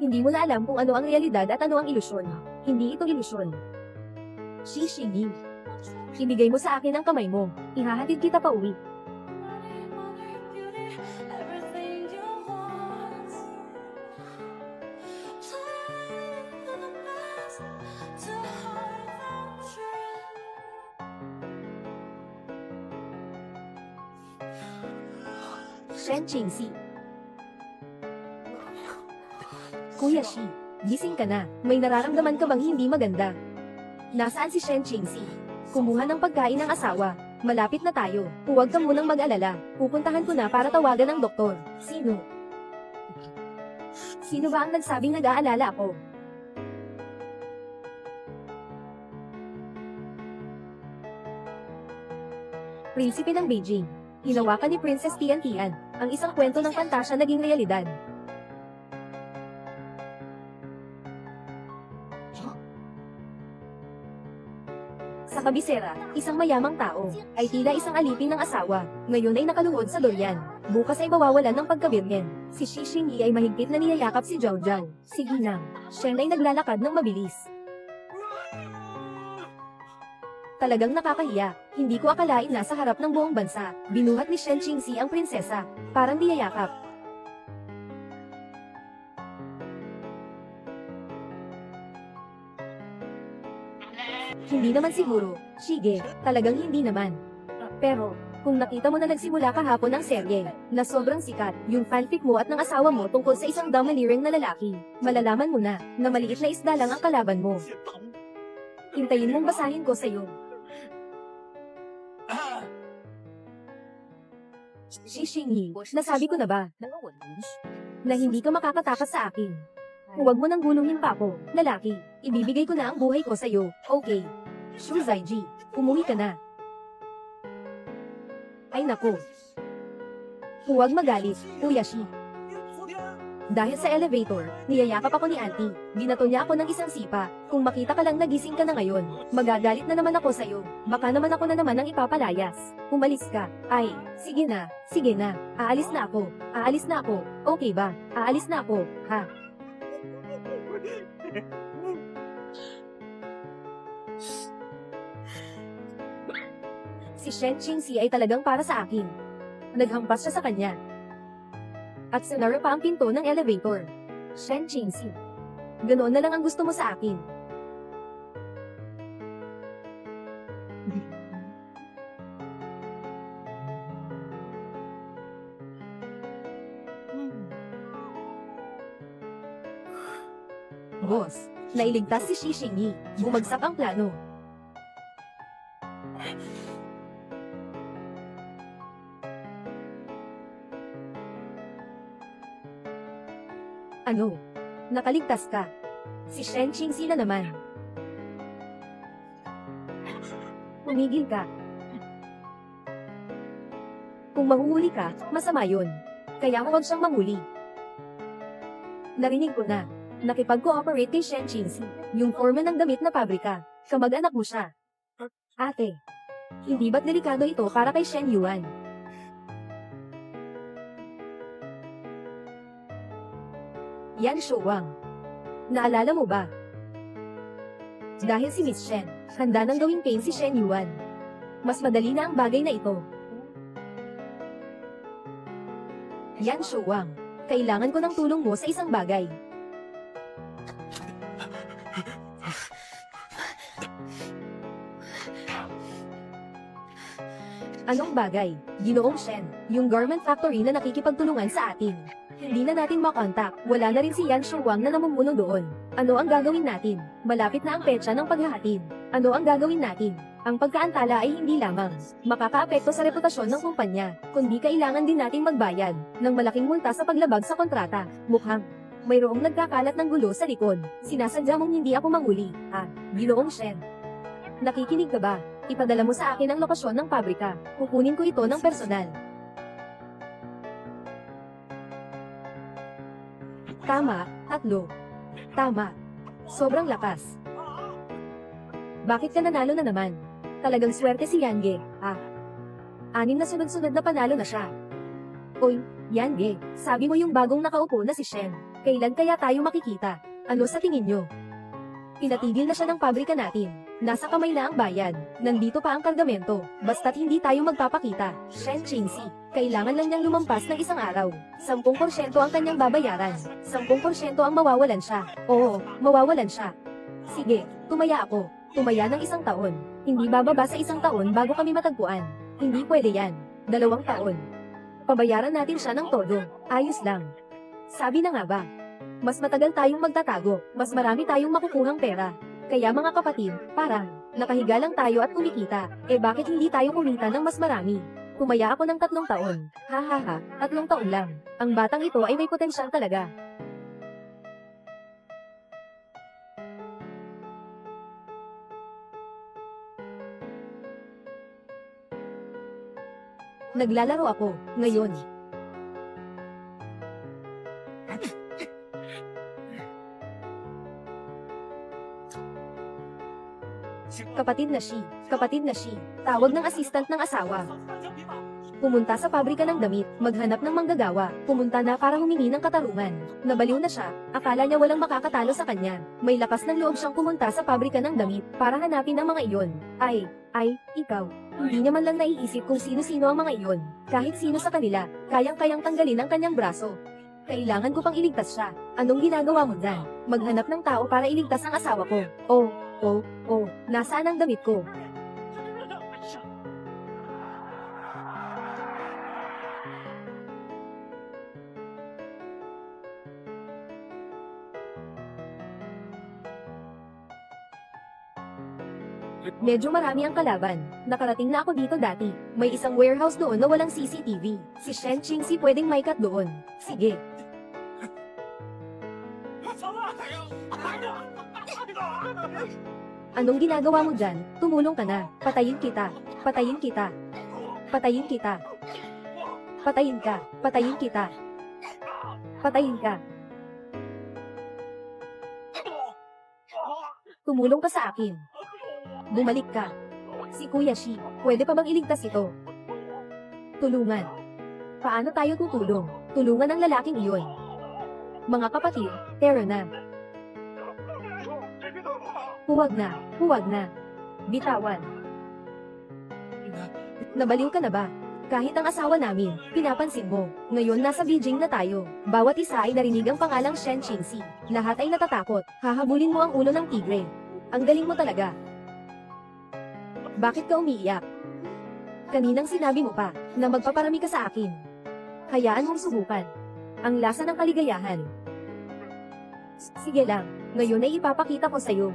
A: Hindi mo na alam kung ano ang realidad at ano ang ilusyon. Hindi ito ilusyon. Xixi, ibigay mo sa akin ang kamay mo. Ihahatid kita pa uwi. Shen Qingxi. Kuya Shi, gising ka na. May nararamdaman ka bang hindi maganda? Nasaan si Shen Qingxi? Kumuha ng pagkain ng asawa. Malapit na tayo. Huwag ka munang mag-alala. Pupuntahan ko na para tawagan ng doktor. Sino? Sino ba ang nagsabing nag-aalala ako? Prinsipe ng Beijing. Hinawakan ni Princess Tian Tian. Ang isang kwento ng pantasya naging realidad. Sa kabisera, isang mayamang tao, ay tila isang alipin ng asawa. Ngayon ay nakalungod sa durian. Bukas ay mawawalan ng pagkabirgen. Si Xi Xingyi ay mahigpit na niyayakap si Zhao Zhao. Si Ginang, Shen ay naglalakad ng mabilis. Talagang nakakahiya. Hindi ko akalain na sa harap ng buong bansa, binuhat ni Shen Qingxi ang prinsesa. Parang niyayakap. Hindi naman siguro. Sige, talagang hindi naman. Pero, kung nakita mo na nagsimula kahapon ang serye, na sobrang sikat, yung fanfic mo at ng asawa mo tungkol sa isang domineering na lalaki, malalaman mo na maliit na isda lang ang kalaban mo. Hintayin mong basahin ko sa'yo. Xi Xingyi, nasabi ko na ba? Na hindi ka makakatakas sa akin. Huwag mo nang guluhin pa ako, lalaki. Ibibigay ko na ang buhay ko sa'yo, okay? Shu Zaiji, umuwi ka na. Ay nako. Huwag magalit, Kuya Shi. Dahil sa elevator, niyayakap ako ni Auntie. Binato niya ako ng isang sipa. Kung makita ka lang nagising ka na ngayon, magagalit na naman ako sa'yo. Baka naman ako na naman ang ipapalayas. Umalis ka. Ay, sige na, sige na. Aalis na ako. Aalis na ako. Okay ba? Aalis na ako, ha? Si Shen Qingxi ay talagang para sa akin. Naghampas siya sa kanya. At sinara pa ang pinto ng elevator. Shen Qingxi. Ganoon na lang ang gusto mo sa akin. Boss, nailigtas si Xi Xingyi. Bumagsak ang plano. Ano? Nakaligtas ka. Si Shen Qingxi na naman. Tumigil ka. Kung mahuhuli ka, masama yun. Kaya huwag siyang manghuli. Narinig ko na. Nakipag-cooperate kay Shen Qingxi, yung foreman ng damit na pabrika. Kamag-anak mo siya. Ate, hindi ba't delikado ito para kay Shen Yuan? Yan Shuwang. Naalala mo ba? Dahil si Miss Shen, handa nang gawing pain si Shen Yuan. Mas madali na ang bagay na ito. Yan Shuwang. Kailangan ko ng tulong mo sa isang bagay. Anong bagay? Ginoong Shen, yung garment factory na nakikipagtulungan sa atin. Hindi na natin makontak, wala na rin si Yan Shuang na namumuno doon. Ano ang gagawin natin? Malapit na ang petsa ng paghahatid. Ano ang gagawin natin? Ang pagkaantala ay hindi lamang makakaapekto sa reputasyon ng kumpanya, kundi kailangan din nating magbayad ng malaking multa sa paglabag sa kontrata. Mukhang mayroong nagkakalat ng gulo sa likod. Sinasadya mong hindi ako manguli, Ginoong Shen. Nakikinig ka ba? Ipadala mo sa akin ang lokasyon ng pabrika. Kukunin ko ito ng personal. Tama, 3. Tama. Sobrang lakas. Bakit ka nanalo na naman? Talagang swerte si Yange, 6 na sunod-sunod na panalo na siya. Oy, Yange, sabi mo yung bagong nakaupo na si Shen. Kailan kaya tayo makikita? Ano sa tingin nyo? Pinatigil na siya ng pabrika natin. Nasa kamay na ang bayad. Nandito pa ang kargamento. Basta't hindi tayo magpapakita. Shen Qingxi, kailangan lang niyang lumampas ng isang araw. 10% ang kanyang babayaran. 10% ang mawawalan siya. Oo, mawawalan siya. Sige, tumaya ako. Tumaya ng 1 taon. Hindi bababa sa 1 taon bago kami matagpuan. Hindi pwede yan. 2 taon. Pabayaran natin siya ng todo. Ayos lang. Sabi na nga ba? Mas matagal tayong magtatago, mas marami tayong makukuhang pera. Kaya mga kapatid, parang, nakahiga lang tayo at kumikita, bakit hindi tayo kumita ng mas marami? Tumaya ako ng 3 taon. 3 taon lang. Ang batang ito ay may potensyal talaga. Naglalaro ako, ngayon. Kapatid na si, tawag ng assistant ng asawa. Pumunta sa pabrika ng damit, maghanap ng manggagawa, pumunta na para humingi ng katarungan. Nabaliw na siya, akala niya walang makakatalo sa kanya. May lakas ng loob siyang pumunta sa pabrika ng damit, para hanapin ang mga iyon. Ikaw. Hindi niya man lang naiisip kung sino-sino ang mga iyon. Kahit sino sa kanila, kayang-kayang tanggalin ang kanyang braso. Kailangan ko pang iligtas siya. Anong ginagawa mo dyan? Maghanap ng tao para iligtas ang asawa ko. Nasaan ang damit ko? Medyo marami ang kalaban. Nakarating na ako dito dati. May isang warehouse doon na walang CCTV. Si Shen Qingxi pwedeng may cut doon. Sige. Anong ginagawa mo dyan? Tumulong ka na. Patayin kita. Patayin kita. Patayin kita. Patayin ka. Patayin kita. Patayin ka. Tumulong ka sa akin. Bumalik ka. Si Kuya Shi, pwede pa bang iligtas ito? Tulungan. Paano tayo tutulong? Tulungan ang lalaking iyon. Mga kapatid, tara na. Huwag na. Bitawan. Nabaliw ka na ba? Kahit ang asawa namin, pinapansin mo. Ngayon nasa Beijing na tayo. Bawat isa ay narinig ang pangalang Shen Qingxi. Lahat ay natatakot. Hahabulin mo ang ulo ng tigre. Ang galing mo talaga. Bakit ka umiiyak? Kaninang sinabi mo pa, na magpaparami ka sa akin. Hayaan mong subukan. Ang lasa ng kaligayahan. Sige lang, ngayon ay ipapakita ko sa'yo.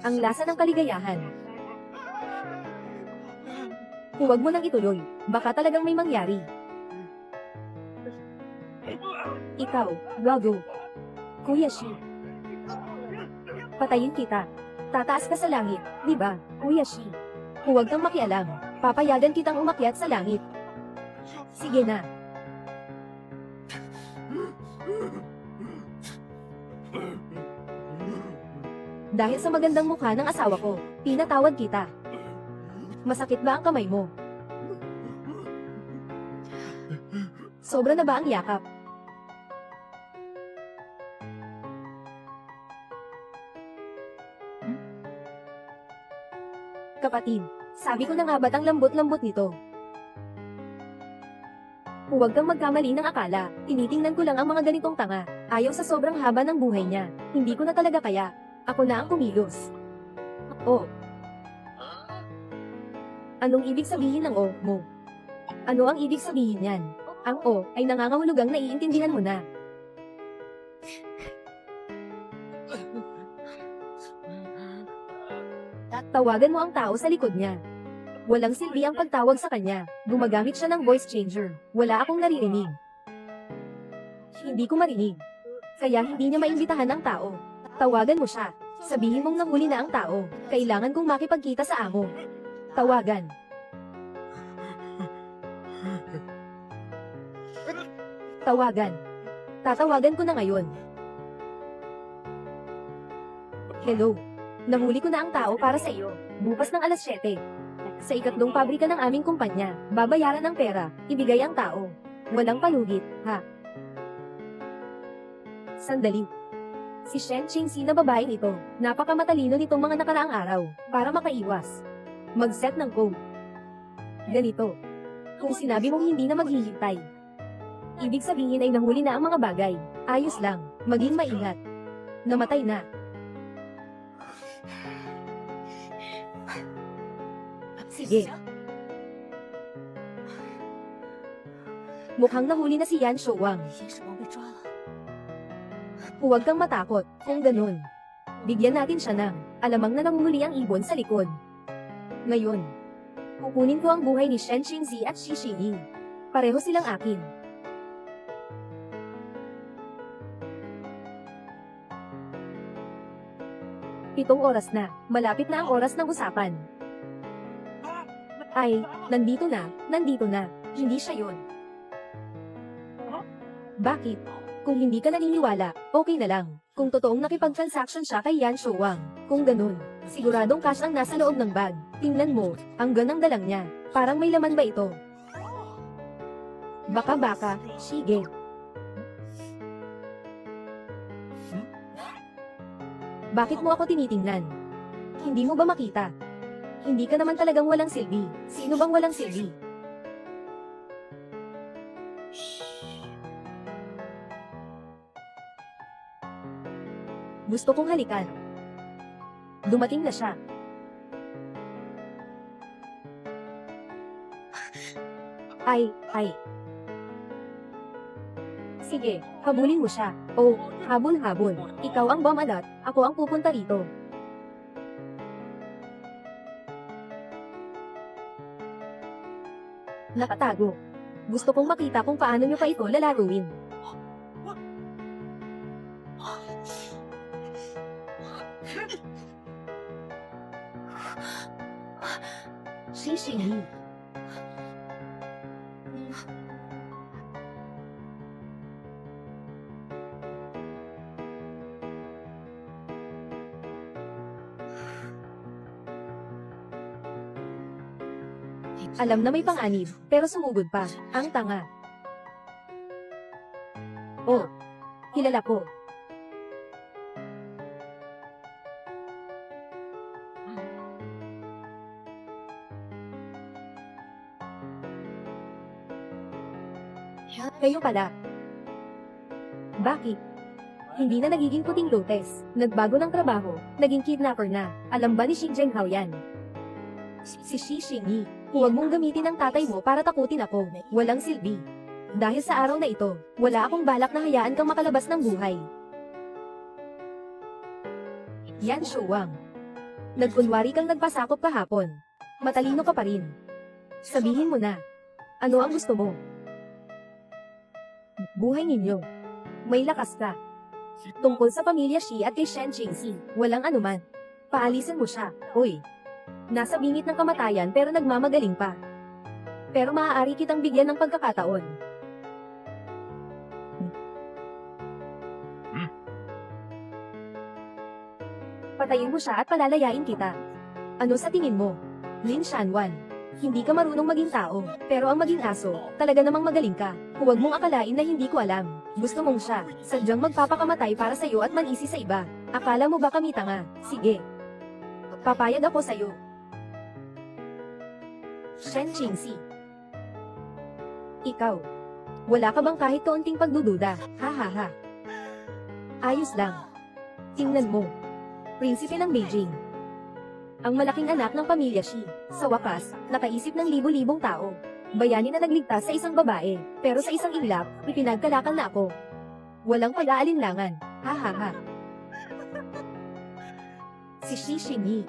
A: Ang lasa ng kaligayahan. Huwag mo nang ituloy, baka talagang may mangyari. Ikaw, gago. Kuya Shi. Patayin kita. Tataas ka sa langit, di ba, Kuya Shi? Huwag kang makialam. Papayagan kitang umakyat sa langit. Sige na. Dahil sa magandang mukha ng asawa ko, pinatawad kita. Masakit ba ang kamay mo? Sobra na ba ang yakap? Kapatid, sabi ko na nga ba't ang lambot-lambot nito? Huwag kang magkamali ng akala, tinitingnan ko lang ang mga ganitong tanga. Ayaw sa sobrang haba ng buhay niya. Hindi ko na talaga kaya. Ako na ang kumilos. Oh. Anong ibig sabihin ng mo? Ano ang ibig sabihin niyan? Ang O ay nangangahulugang naiintindihan mo na. Tawagan mo ang tao sa likod niya. Walang silbi ang pagtawag sa kanya. Gumagamit siya ng voice changer. Wala akong naririnig. Hindi ko marinig. Kaya hindi niya maimbitahan ang tao. Tawagan mo siya. Sabihin mong nahuli na ang tao. Kailangan kong makipagkita sa amo. Tawagan. Tawagan. Tatawagan ko na ngayon. Hello. Nahuli ko na ang tao para sa iyo. Bukas ng alas 7. Sa ikatlong pabrika ng aming kumpanya, babayaran ng pera, ibigay ang tao. Walang palugit, ha? Sandali. Si Shen Qingxi na babaeng ito, napakamatalino nitong mga nakaraang araw, para makaiwas. Mag-set ng code. Ganito. Kung sinabi mong hindi na maghihintay, ibig sabihin ay nahuli na ang mga bagay. Ayos lang, maging maingat. Namatay na. Sige. Mukhang nahuli na si Yan Shouwang. Huwag kang matakot, kung ganun. Bigyan natin siya ng alamang na nanguhuli ang ibon sa likod. Ngayon, kukunin ko ang buhay ni Shen Qingxi at Shi Xingyi. Pareho silang akin. Pitong oras na, malapit na ang oras ng usapan. Ay, nandito na, hindi siya yun. Bakit? Kung hindi ka naniniwala, okay na lang. Kung totoong nakipag-transaction siya kay Yan Shouwang, kung ganun, siguradong cash ang nasa loob ng bag. Tingnan mo, ang ganang dalang niya. Parang may laman ba ito? Baka, sige. Bakit mo ako tinitingnan? Hindi mo ba makita? Hindi ka naman talagang walang silbi. Sino bang walang silbi? Gusto kong halikan. Dumating na siya. Ay. Sige, habulin mo siya. Oh, habol. Ikaw ang bumalat, ako ang pupunta rito. Nakatago. Gusto kong makita kung paano niyo pa ito lalaruin. Shi Xingyi. Alam na may panganib, pero sumugod pa. Ang tanga. Oh, kilala ko. Kayo pala. Bakit? Hindi na nagiging puting lotes. Nagbago ng trabaho. Naging kidnapper na. Alam ba ni Xi Zhenghao yan? Si Shi Xingyi. Huwag mong gamitin ang tatay mo para takutin ako. Walang silbi. Dahil sa araw na ito, wala akong balak na hayaan kang makalabas ng buhay. Yan Shouwang. Nagkunwari kang nagpasakop kahapon. Matalino ka pa rin. Sabihin mo na. Ano ang gusto mo? Buhay ninyo. May lakas ka. Tungkol sa pamilya Shi at kay Shen Qingxi, walang anuman. Paalisin mo siya, oy. Nasa bingit ng kamatayan pero nagmamagaling pa. Pero maaari kitang bigyan ng pagkakataon. Patayin mo siya at palalayain kita. Ano sa tingin mo? Lin Shanwan. Hindi ka marunong maging tao, pero ang maging aso, talaga namang magaling ka. Huwag mong akalain na hindi ko alam. Gusto mong siya, sadyang magpapakamatay para sa'yo at manisi sa iba. Akala mo ba kami tanga? Sige. Papayag ako sa'yo. Shen Qingxi. Ikaw. Wala ka bang kahit kaunting pagdududa? Ha. Ayos lang. Tingnan mo. Prinsipe ng Beijing. Ang malaking anak ng pamilya Shi. Sa wakas, nakaisip ng libo-libong tao. Bayani na nagligtas sa isang babae, pero sa isang iglap, ipinagkalakal na ako. Walang pag-aalinlangan. Ha ha ha. Si Shishini.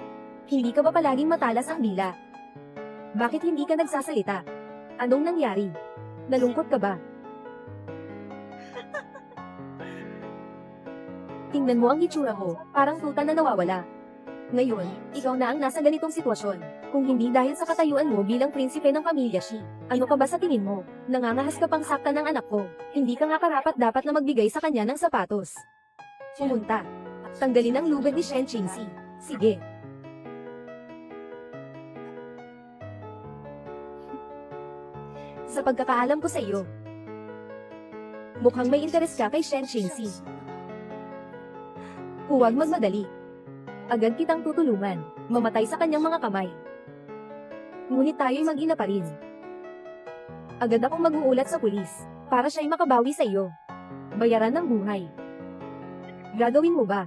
A: Hindi ka ba palaging matalas ang dila? Bakit hindi ka nagsasalita? Anong nangyari? Nalungkot ka ba? Tingnan mo ang itsura mo, parang tuta na nawawala. Ngayon, ikaw na ang nasa ganitong sitwasyon. Kung hindi dahil sa katayuan mo bilang prinsipe ng pamilya Shi, ano ka ba sa tingin mo? Nangangahas ka pang saktan ng anak ko. Hindi ka nga karapat dapat na magbigay sa kanya ng sapatos. Pumunta. Tanggalin ang lubid ni Shen Qingxi. Sige. Sa pagkakaalam ko sa iyo, mukhang may interes ka kay Shen Qingxi. Huwag magmadali. Agad kitang tutulungan, mamatay sa kanyang mga kamay. Ngunit tayo'y mag-ina pa rin. Agad akong mag-uulat sa pulis, para siya'y makabawi sa iyo. Bayaran ng buhay. Gagawin mo ba?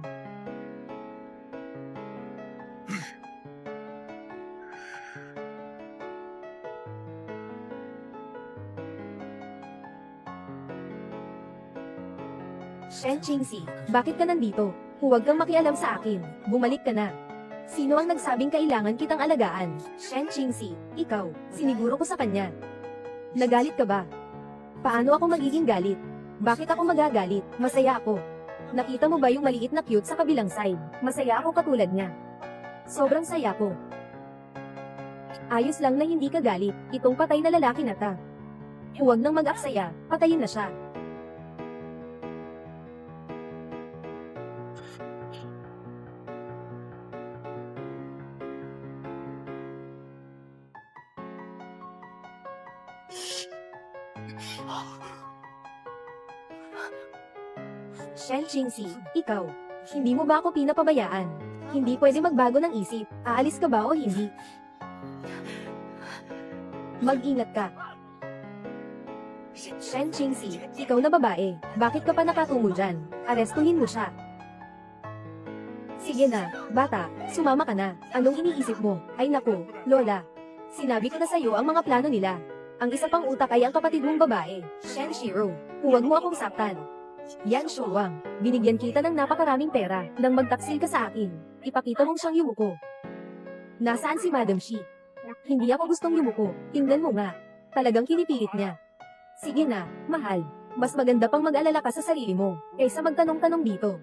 A: Shen Qingxi, bakit ka nandito? Huwag kang makialam sa akin. Bumalik ka na. Sino ang nagsabing kailangan kitang alagaan? Shen Qingxi, ikaw. Siniguro ko sa kanya. Nagalit ka ba? Paano ako magiging galit? Bakit ako magagalit? Masaya ako. Nakita mo ba yung maliit na cute sa kabilang side? Masaya ako katulad niya. Sobrang saya ko. Ayos lang na hindi ka galit. Itong patay na lalaki na ta. Huwag nang mag-aksaya. Patayin na siya. Shen Qingxi, ikaw. Hindi mo ba ako pinapabayaan? Hindi pwede magbago ng isip. Aalis ka ba o hindi? Mag-ingat ka. Shen Qingxi, ikaw na babae. Bakit ka pa nakatungo dyan? Arestuhin mo siya. Sige na, bata. Sumama ka na. Anong iniisip mo? Ay naku, Lola. Sinabi ko na sa'yo ang mga plano nila. Ang isa pang utak ay ang kapatid mong babae, Shen Shiro. Huwag mo akong saktan. Yan Shuwang, binigyan kita ng napakaraming pera, nang magtaksil ka sa akin. Ipakita mong siyang yumuko. Nasaan si Madam Shi? Hindi ako gustong yumuko, tingnan mo nga. Talagang kinipilit niya. Sige na, mahal. Mas maganda pang mag-alala ka sa sarili mo, kaysa magtanong-tanong dito.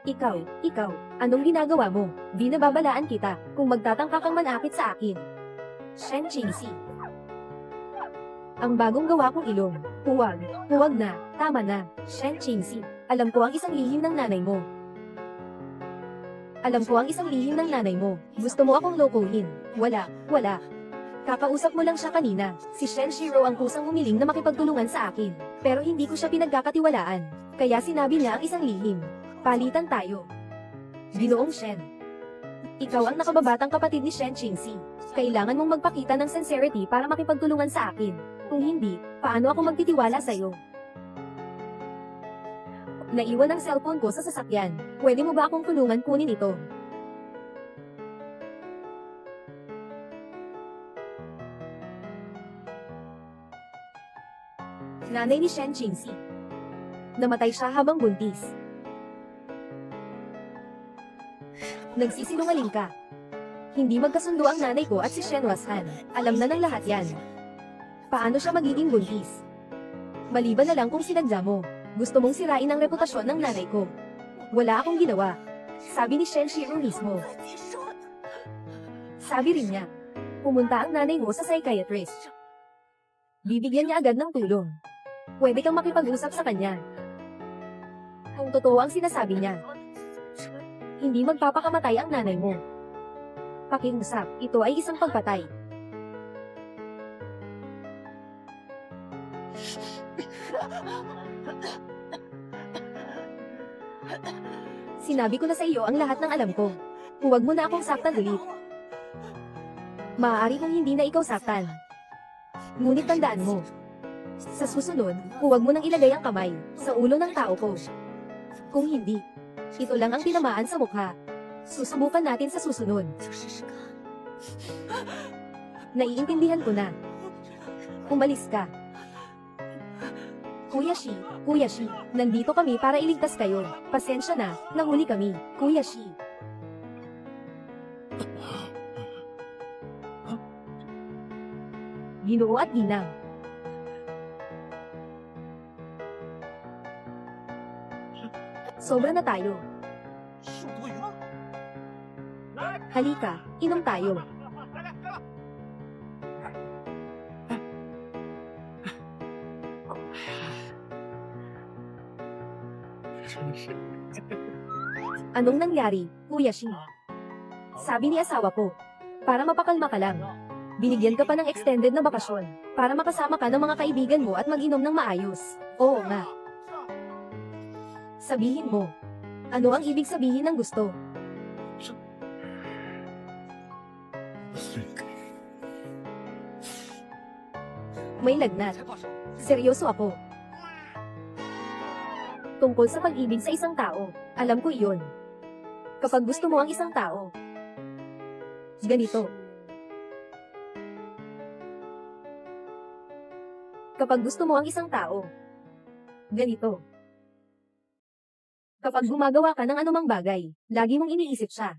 A: Ikaw, anong ginagawa mo? Binababalaan kita, kung magtatangka kang manakit sa akin. Shen Qingxi. Ang bagong gawa kong ilong. Huwag na, tama na. Shen Qingxi, alam ko ang isang lihim ng nanay mo. Gusto mo akong lokohin. Wala. Kakausap mo lang siya kanina. Si Shen Shiro ang kusang humiling na makipagtulungan sa akin. Pero hindi ko siya pinagkakatiwalaan. Kaya sinabi niya ang isang lihim. Palitan tayo. Ginoong Shen. Ikaw ang nakababatang kapatid ni Shen Qingxi. Kailangan mong magpakita ng sincerity para makipagtulungan sa akin. Kung hindi, paano ako magtitiwala sa'yo? Naiwan ang cellphone ko sa sasakyan. Pwede mo ba akong tulungan kunin ito? Nanay ni Shen Qingxi. Namatay siya habang buntis. Nagsisinungaling ka. Hindi magkasundo ang nanay ko at si Shen Washan. Alam na ng lahat yan. Paano siya magiging buntis? Maliban na lang kung sinadya mo. Gusto mong sirain ang reputasyon ng nanay ko. Wala akong ginawa. Sabi ni Shen Shiro mismo. Sabi rin niya, pumunta ang nanay mo sa psychiatrist. Bibigyan niya agad ng tulong. Pwede kang makipag-usap sa kanya. Kung totoo ang sinasabi niya, hindi magpapakamatay ang nanay mo. Pakiusap, ito ay isang pagpatay. Sinabi ko na sa iyo ang lahat ng alam ko. Huwag mo na akong saktan ulit. Maaari kong hindi na ikaw saktan. Ngunit tandaan mo, sa susunod, huwag mo nang ilagay ang kamay sa ulo ng tao ko. Kung hindi, ito lang ang tinamaan sa mukha. Susubukan natin sa susunod. Naiintindihan ko na. Umalis ka. Kuya Shi, nandito kami para iligtas kayo. Pasensya na, nahuli kami, Kuya Shi. Ginoo at ginang. Sobra na tayo. Halika, inom tayo. Anong nangyari, Kuya Shi? Sabi ni asawa ko, para mapakalma ka lang. Binigyan ka pa ng extended na bakasyon, para makasama ka ng mga kaibigan mo at mag-inom ng maayos. Oo nga. Sabihin mo, ano ang ibig sabihin ng gusto? May lagnat. Seryoso ako. Tungkol sa pag-ibig sa isang tao, alam ko iyon. Kapag gusto mo ang isang tao, ganito. Kapag gusto mo ang isang tao, ganito. Kapag gumagawa ka ng anumang bagay, lagi mong iniisip siya.